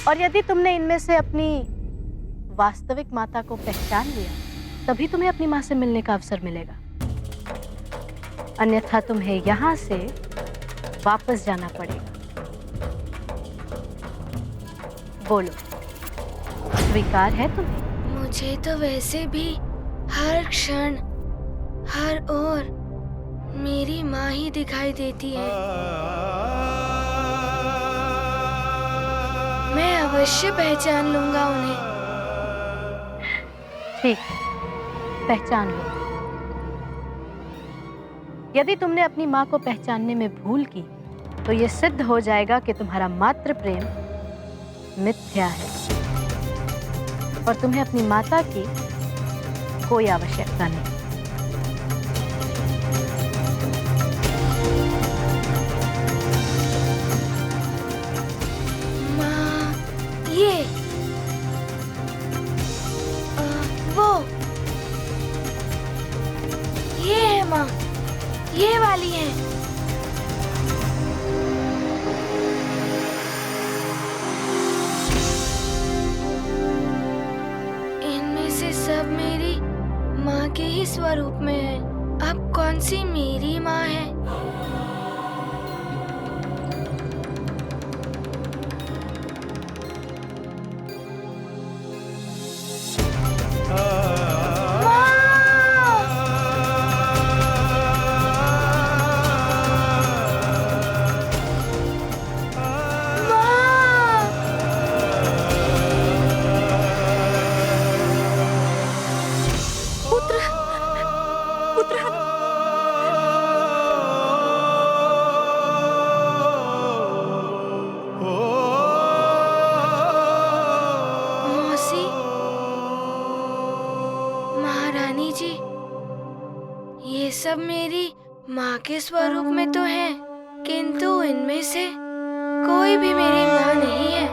और यदि तुमने इनमें से अपनी वास्तविक माता को पहचान लिया तभी तुम्हें अपनी माँ से मिलने का अवसर मिलेगा, अन्यथा तुम्हें यहाँ से वापस जाना पड़ेगा। बोलो, स्वीकार है तुम्हें? मुझे तो वैसे भी हर क्षण हर ओर मेरी माँ ही दिखाई देती है। मैं अवश्य पहचान लूंगा उन्हें। ठीक है, पहचान लो। यदि तुमने अपनी माँ को पहचानने में भूल की तो यह सिद्ध हो जाएगा कि तुम्हारा मातृ प्रेम मिथ्या है और तुम्हें अपनी माता की कोई आवश्यकता नहीं। माँ, ये वो ये है माँ, ये वाली है। सब मेरी माँ के ही स्वरूप में है। अब कौन सी मेरी माँ है? सब मेरी माँ के स्वरूप में तो है, किंतु इनमें से कोई भी मेरी माँ नहीं है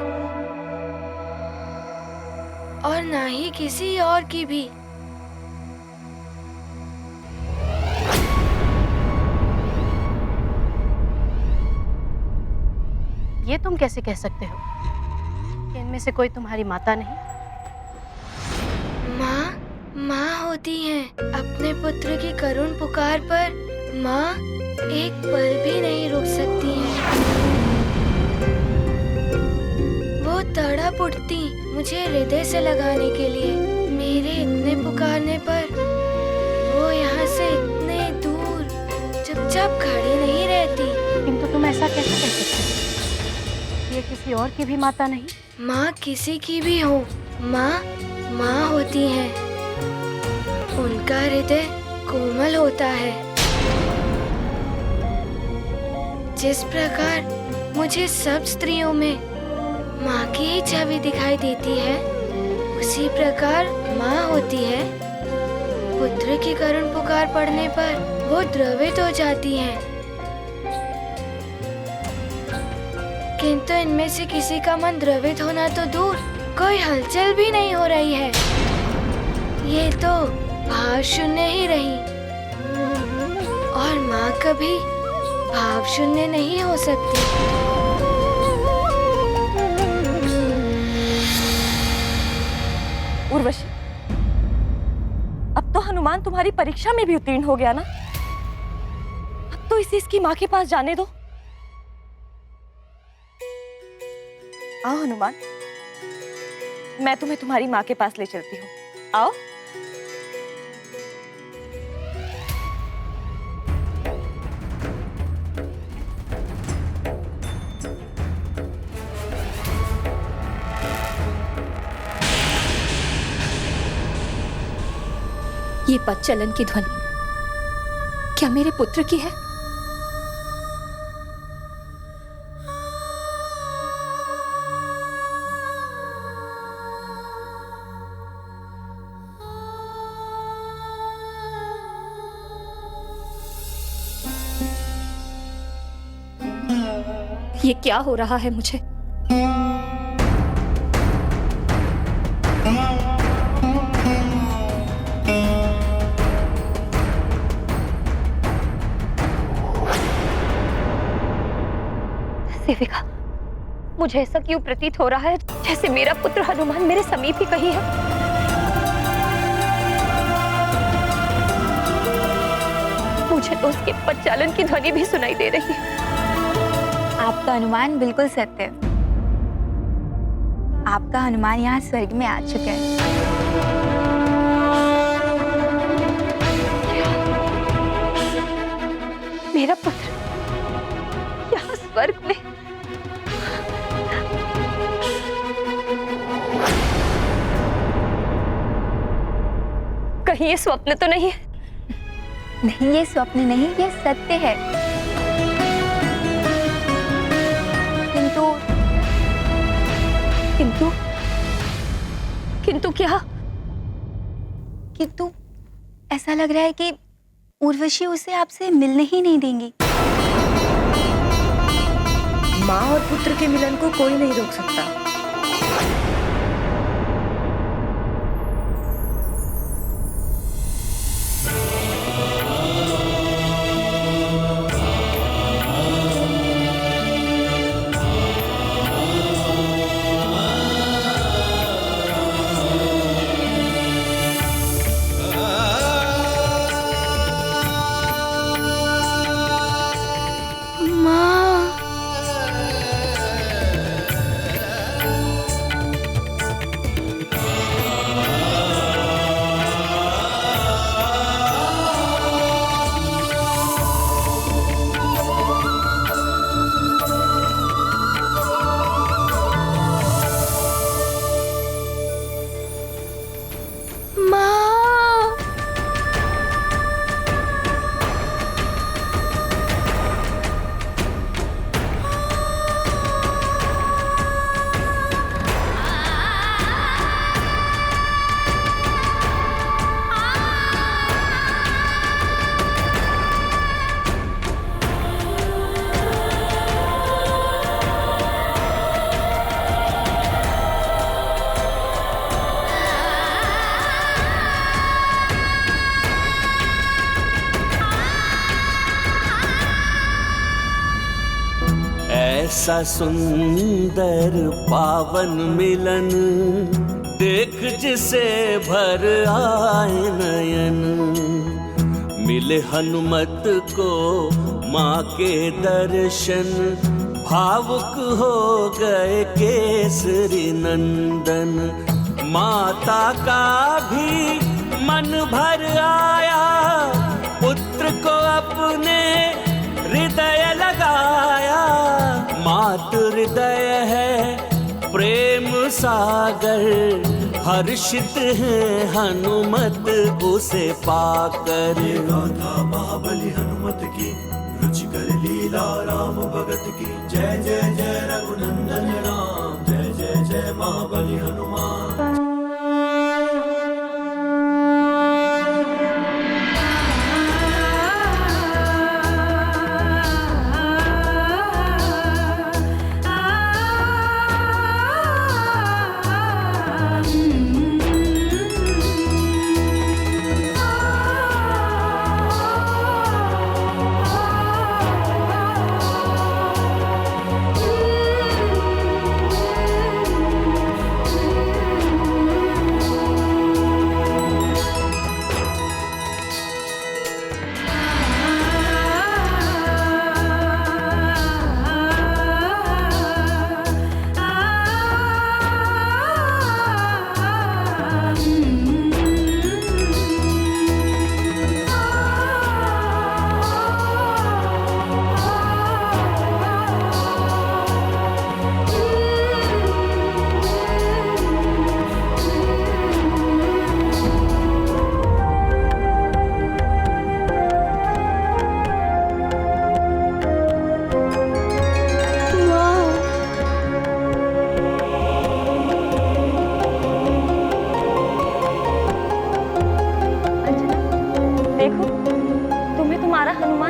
और ना ही किसी और की भी। ये तुम कैसे कह सकते हो कि इनमें से कोई तुम्हारी माता नहीं? माँ होती हैं। अपने पुत्र की करुण पुकार पर माँ एक पल भी नहीं रुक सकती हैं। वो तड़प उठती मुझे हृदय से लगाने के लिए। मेरे इतने पुकारने पर वो यहाँ से इतने दूर चुपचाप खड़ी नहीं रहती। किंतु तुम ऐसा कैसे कह सकते हो? ये किसी और की भी माता नहीं? माँ किसी की भी हो, माँ होती हैं। उनका हृदय कोमल होता है। जिस प्रकार मुझे सब स्त्रियों में माँ की ही छवि दिखाई देती है, उसी प्रकार माँ होती है। पुत्र की करुण पुकार पड़ने पर वो द्रवित हो जाती हैं। किंतु इनमें से किसी का मन द्रवित होना तो दूर, कोई हलचल भी नहीं हो रही है। ये तो भाव शून्य ही रही, और माँ कभी भाव शून्य नहीं हो सकती। उर्वशी, अब तो हनुमान तुम्हारी परीक्षा में भी उत्तीर्ण हो गया ना? अब तो इसे इसकी माँ के पास जाने दो। आओ हनुमान, मैं तुम्हें तुम्हारी माँ के पास ले चलती हूँ। आओ। ये पद चलन की ध्वनि क्या मेरे पुत्र की है? ये क्या हो रहा है मुझे? सेविका, मुझे ऐसा क्यों प्रतीत हो रहा है जैसे मेरा पुत्र हनुमान मेरे समीप ही कहीं है। मुझे तो उसके पदचालन की ध्वनि भी सुनाई दे रही है। आपका अनुमान बिल्कुल सत्य है। आपका हनुमान यहाँ स्वर्ग में आ चुके हैं। मेरा पुत्र यहाँ स्वर्ग में? कहीं ये स्वप्न तो नहीं है? नहीं, ये स्वप्न नहीं, ये सत्य है। किंतु क्या? किंतु ऐसा लग रहा है कि उर्वशी उसे आपसे मिलने ही नहीं देंगी। माँ और पुत्र के मिलन को कोई नहीं रोक सकता। ऐसा सुंदर पावन मिलन देख जिसे भर आए नयन। मिले हनुमत को माँ के दर्शन भावुक हो गए केसरी नंदन। माता का भी मन भर आया पुत्र को अपने हृदय लगाया। मातृ हृदय है प्रेम सागर हर्षित है हनुमत उसे पाकर। गाथा महाबली हनुमत की रुचिकर लीला राम भगत की। जय जय जय रघुनंदन राम जय जय जय महाबली हनुमान।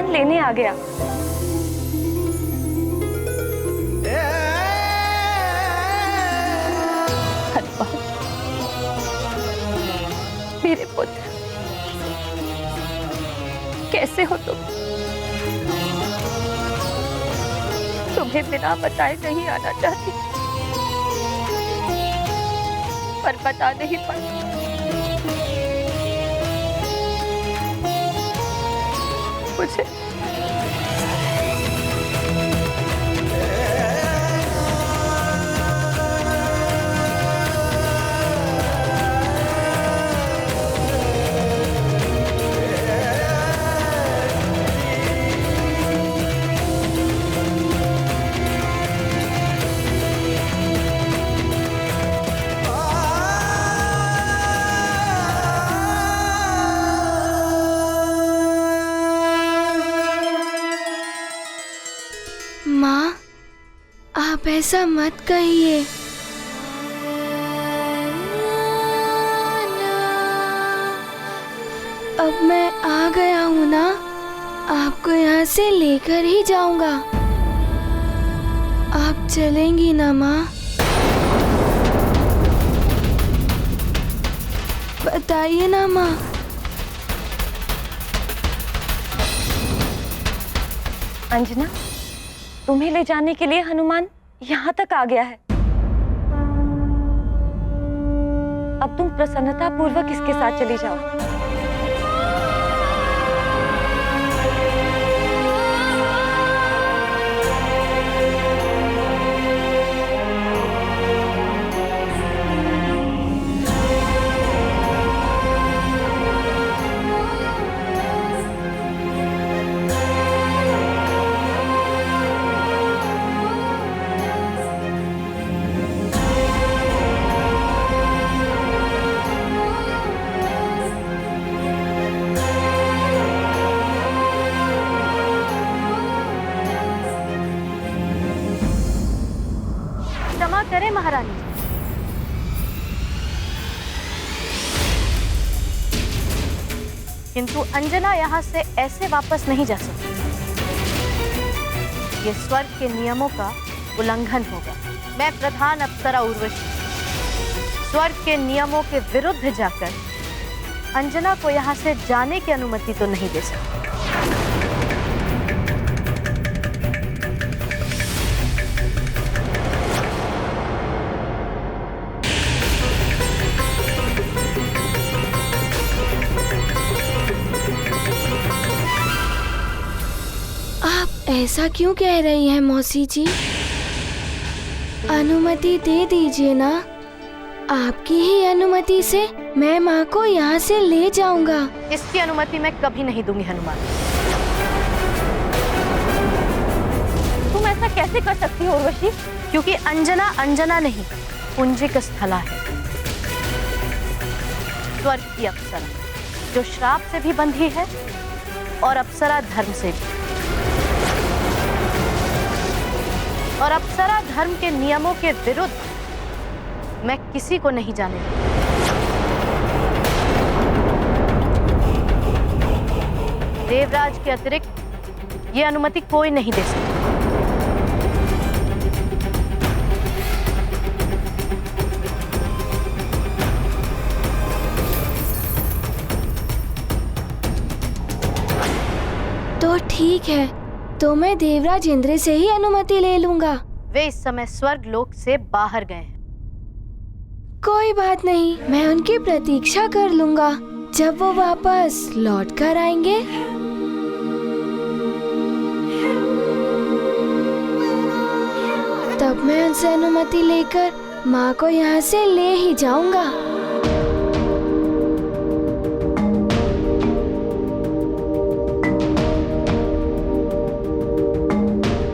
लेने आ गया। मेरे पुत्र कैसे हो तुम? तुम्हें बिना बताए नहीं आना चाहती, पर बता नहीं पाई। मुझे माँ, आप ऐसा मत कहिए। अब मैं आ गया हूँ ना, आपको यहाँ से लेकर ही जाऊंगा। आप चलेंगी ना माँ? बताइए ना माँ। अंजना, तुम्हें ले जाने के लिए हनुमान यहाँ तक आ गया है। अब तुम प्रसन्नता पूर्वक इसके साथ चली जाओ। क्षमा करें महारानी, किंतु अंजना यहाँ से ऐसे वापस नहीं जा सकती। ये स्वर्ग के नियमों का उल्लंघन होगा। मैं प्रधान अप्सरा उर्वशी स्वर्ग के नियमों के विरुद्ध जाकर अंजना को यहाँ से जाने की अनुमति तो नहीं दे सकती। ऐसा क्यों कह रही हैं मौसी जी? अनुमति दे दीजिए ना। आपकी ही अनुमति से मैं माँ को यहाँ से ले जाऊंगा। इसकी अनुमति मैं कभी नहीं दूंगी हनुमान। तुम ऐसा कैसे कर सकती हो उर्वशी? क्योंकि अंजना अंजना नहीं, पुंजिक स्थला है, स्वर्ग की अप्सरा, जो श्राप से भी बंधी है और अप्सरा धर्म से भी। और अप्सरा धर्म के नियमों के विरुद्ध मैं किसी को नहीं जाने दूंगी। देवराज के अतिरिक्त ये अनुमति कोई नहीं दे सकता। तो ठीक है, तो मैं देवराज इंद्र से ही अनुमति ले लूंगा। वे इस समय स्वर्ग लोक से बाहर गए हैं। कोई बात नहीं, मैं उनकी प्रतीक्षा कर लूंगा। जब वो वापस लौट कर आएंगे तब मैं उनसे अनुमति लेकर माँ को यहाँ से ले ही जाऊंगा।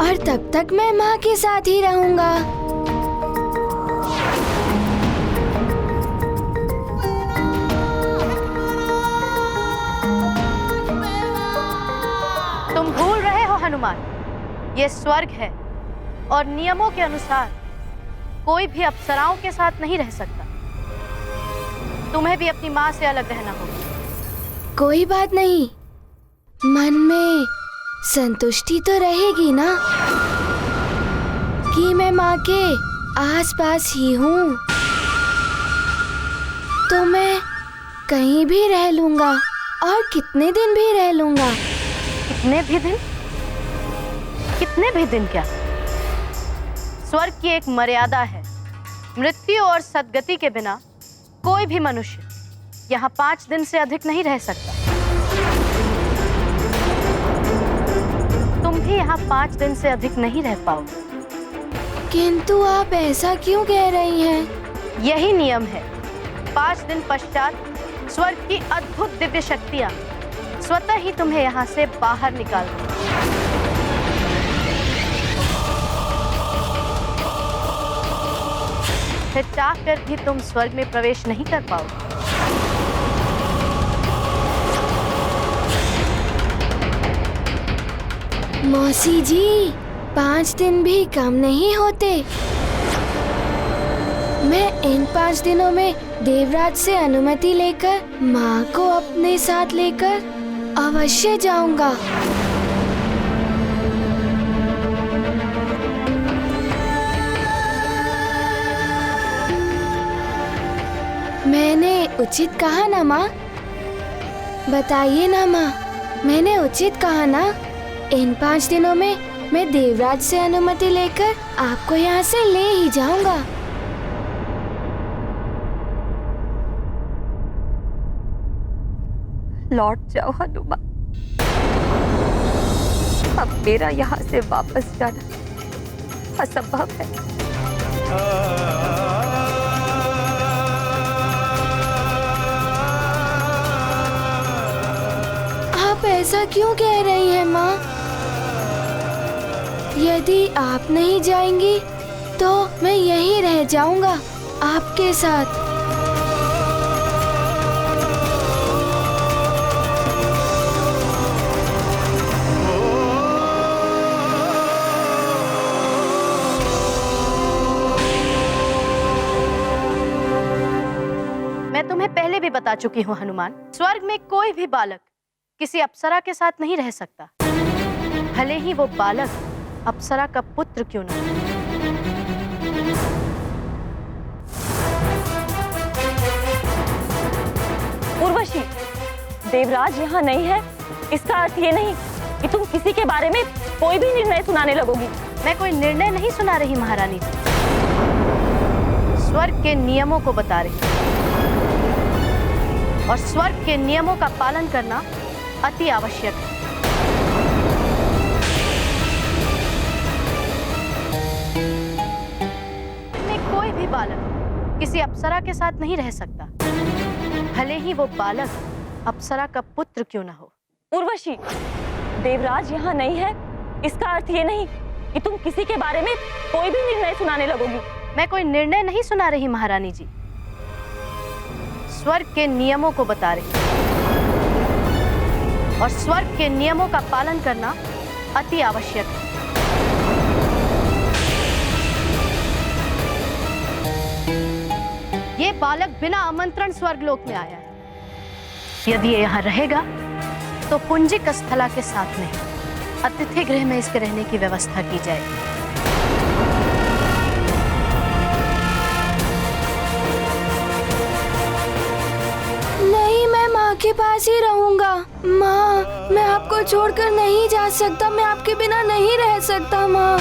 और तब तक मैं माँ के साथ ही रहूंगा। तुम भूल रहे हो हनुमान, ये स्वर्ग है और नियमों के अनुसार कोई भी अप्सराओं के साथ नहीं रह सकता। तुम्हें भी अपनी माँ से अलग रहना होगा। कोई बात नहीं, मन में संतुष्टि तो रहेगी ना कि मैं माँ के आसपास ही हूँ। तो मैं कहीं भी रह लूंगा और कितने दिन भी रह लूंगा। कितने भी दिन? कितने भी दिन क्या? स्वर्ग की एक मर्यादा है। मृत्यु और सद्गति के बिना कोई भी मनुष्य यहाँ 5 दिन से अधिक नहीं रह सकता। तुम भी यहाँ 5 दिन से अधिक नहीं रह पाओगे। किंतु आप ऐसा क्यों कह रही हैं? यही नियम है। 5 दिन पश्चात स्वर्ग की अद्भुत दिव्य शक्तियाँ स्वतः ही तुम्हें यहाँ से बाहर निकाल देंगी। फिर चाह कर भी तुम स्वर्ग में प्रवेश नहीं कर पाओगे। मौसी जी, 5 दिन भी कम नहीं होते। मैं इन 5 दिनों में देवराज से अनुमति लेकर माँ को अपने साथ लेकर अवश्य जाऊंगा। मैंने उचित कहा ना माँ? बताइए ना माँ, मैंने उचित कहा ना? इन 5 दिनों में मैं देवराज से अनुमति लेकर आपको यहाँ से ले ही जाऊंगा। लौट जाओ हनुमान। अब मेरा यहाँ से वापस जाना असंभव है। आप ऐसा क्यों कह रही हैं माँ? यदि आप नहीं जाएंगी तो मैं यहीं रह जाऊंगा आपके साथ। मैं तुम्हें पहले भी बता चुकी हूँ हनुमान, स्वर्ग में कोई भी बालक किसी अप्सरा के साथ नहीं रह सकता, भले ही वो बालक अप्सरा का पुत्र क्यों न हो। उर्वशी, देवराज यहाँ नहीं है, इसका अर्थ ये नहीं कि तुम किसी के बारे में कोई भी निर्णय सुनाने लगोगी। मैं कोई निर्णय नहीं सुना रही महारानी जी, स्वर्ग के नियमों को बता रही और स्वर्ग के नियमों का पालन करना अति आवश्यक है। बालक किसी अप्सरा के साथ नहीं रह सकता, भले ही वो बालक अप्सरा का पुत्र क्यों ना हो। उर्वशी, देवराज यहाँ नहीं है, इसका अर्थ ये नहीं कि तुम किसी के बारे में कोई भी निर्णय सुनाने लगोगी। मैं कोई निर्णय नहीं सुना रही महारानी जी, स्वर्ग के नियमों को बता रही हूं। और स्वर्ग के नियमों का पालन करना अति आवश्यक है। ये बालक बिना आमंत्रण स्वर्गलोक में आया है। यदि ये यहाँ रहेगा तो पुंजिक स्थला के साथ में अतिथि गृह में इसके रहने की व्यवस्था की जाएगी। नहीं, मैं माँ के पास ही रहूंगा। माँ, मैं आपको छोड़कर नहीं जा सकता, मैं आपके बिना नहीं रह सकता। माँ,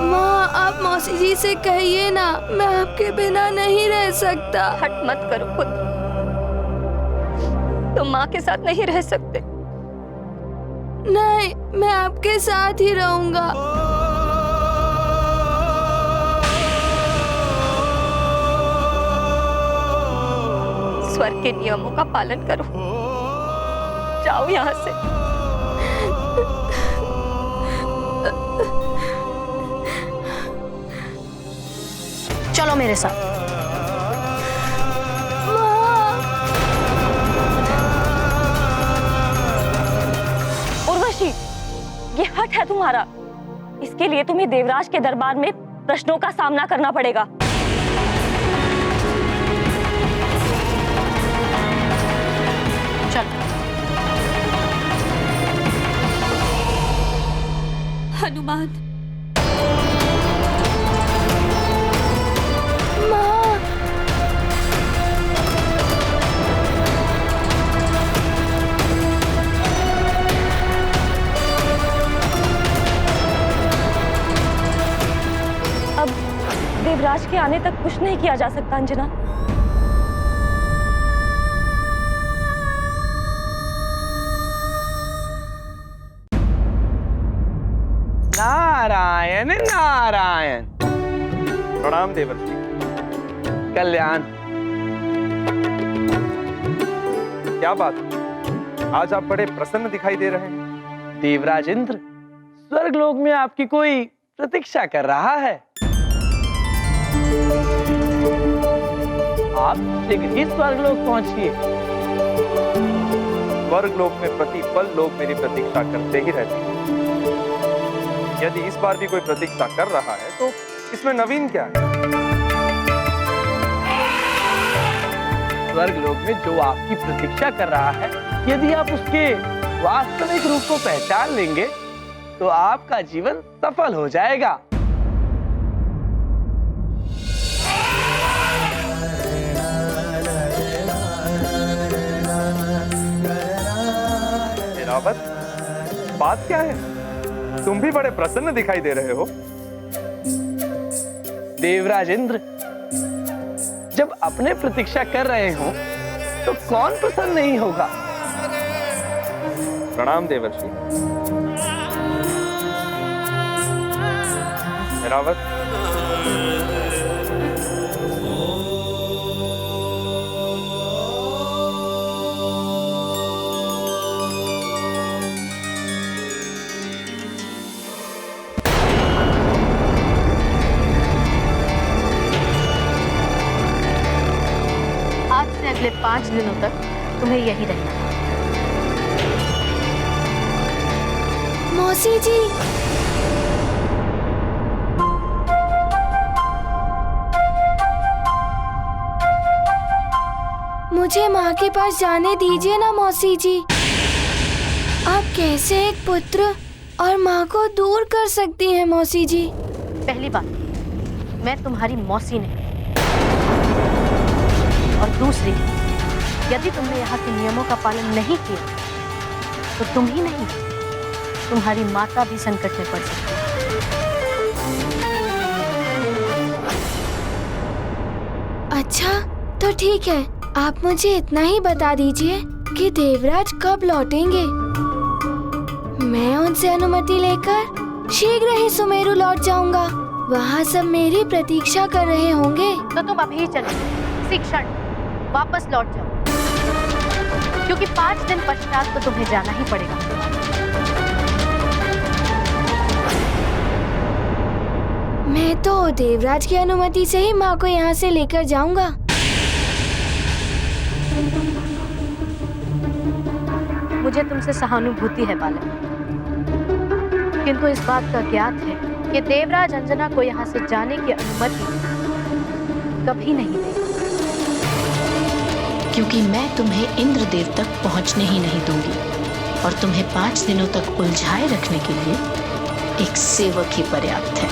माँ, आप मौसी जी से कहिए ना, मैं आपके बिना नहीं रह सकता। हट मत करो पुत्र, तुम माँ के साथ नहीं रह सकते। नहीं, मैं आपके साथ ही रहूंगा। स्वर्ग के नियमों का पालन करो, जाओ यहाँ से। चलो मेरे साथ। उर्वशी, ये हट है तुम्हारा, इसके लिए तुम्हें देवराज के दरबार में प्रश्नों का सामना करना पड़ेगा। चल। हनुमान, अब देवराज के आने तक कुछ नहीं किया जा सकता अंजना। नारायण नारायण। प्रणाम देवर्षि। कल्याण। क्या बात, आज आप बड़े प्रसन्न दिखाई दे रहे हैं। देवराज इंद्र स्वर्गलोक में आपकी कोई प्रतीक्षा कर रहा है। आप शीघ्र ही स्वर्गलोक पहुंचिए। स्वर्गलोक में प्रतिपल लोग मेरी प्रतीक्षा करते ही रहते हैं। यदि इस बार भी कोई प्रतीक्षा कर रहा है तो इसमें नवीन क्या है? स्वर्गलोक में जो आपकी प्रतीक्षा कर रहा है, यदि आप उसके वास्तविक रूप को पहचान लेंगे तो आपका जीवन सफल हो जाएगा। रावत, बात क्या है? तुम भी बड़े प्रसन्न दिखाई दे रहे हो। देवराज इंद्र, जब अपने प्रतीक्षा कर रहे हो तो कौन प्रसन्न नहीं होगा। प्रणाम देवर्षि। रावत, अगले 5 दिनों तक तुम्हें यही रहना है। मौसी जी, मुझे माँ के पास जाने दीजिए ना मौसी जी। आप कैसे एक पुत्र और माँ को दूर कर सकती हैं मौसी जी? पहली बात, मैं तुम्हारी मौसी नहीं, और दूसरी, यदि तुमने यहाँ के नियमों का पालन नहीं किया तो तुम ही नहीं, तुम्हारी माता भी संकट में पड़ सकती है। अच्छा, तो ठीक है, आप मुझे इतना ही बता दीजिए कि देवराज कब लौटेंगे। मैं उनसे अनुमति लेकर शीघ्र ही सुमेरु लौट जाऊंगा। वहाँ सब मेरी प्रतीक्षा कर रहे होंगे। तो तुम अभी चलो, इसी क्षण वापस लौट जाओ, क्योंकि 5 दिन पश्चात तो तुम्हें जाना ही पड़ेगा। मैं तो देवराज की अनुमति से ही माँ को यहाँ से लेकर जाऊंगा। मुझे तुमसे सहानुभूति है बालक, किंतु इस बात का ज्ञात है कि देवराज अंजना को यहाँ से जाने की अनुमति कभी नहीं देगा। क्योंकि मैं तुम्हें इंद्रदेव तक पहुंचने ही नहीं दूंगी और तुम्हें 5 दिनों तक उलझाए रखने के लिए एक सेवक ही पर्याप्त है।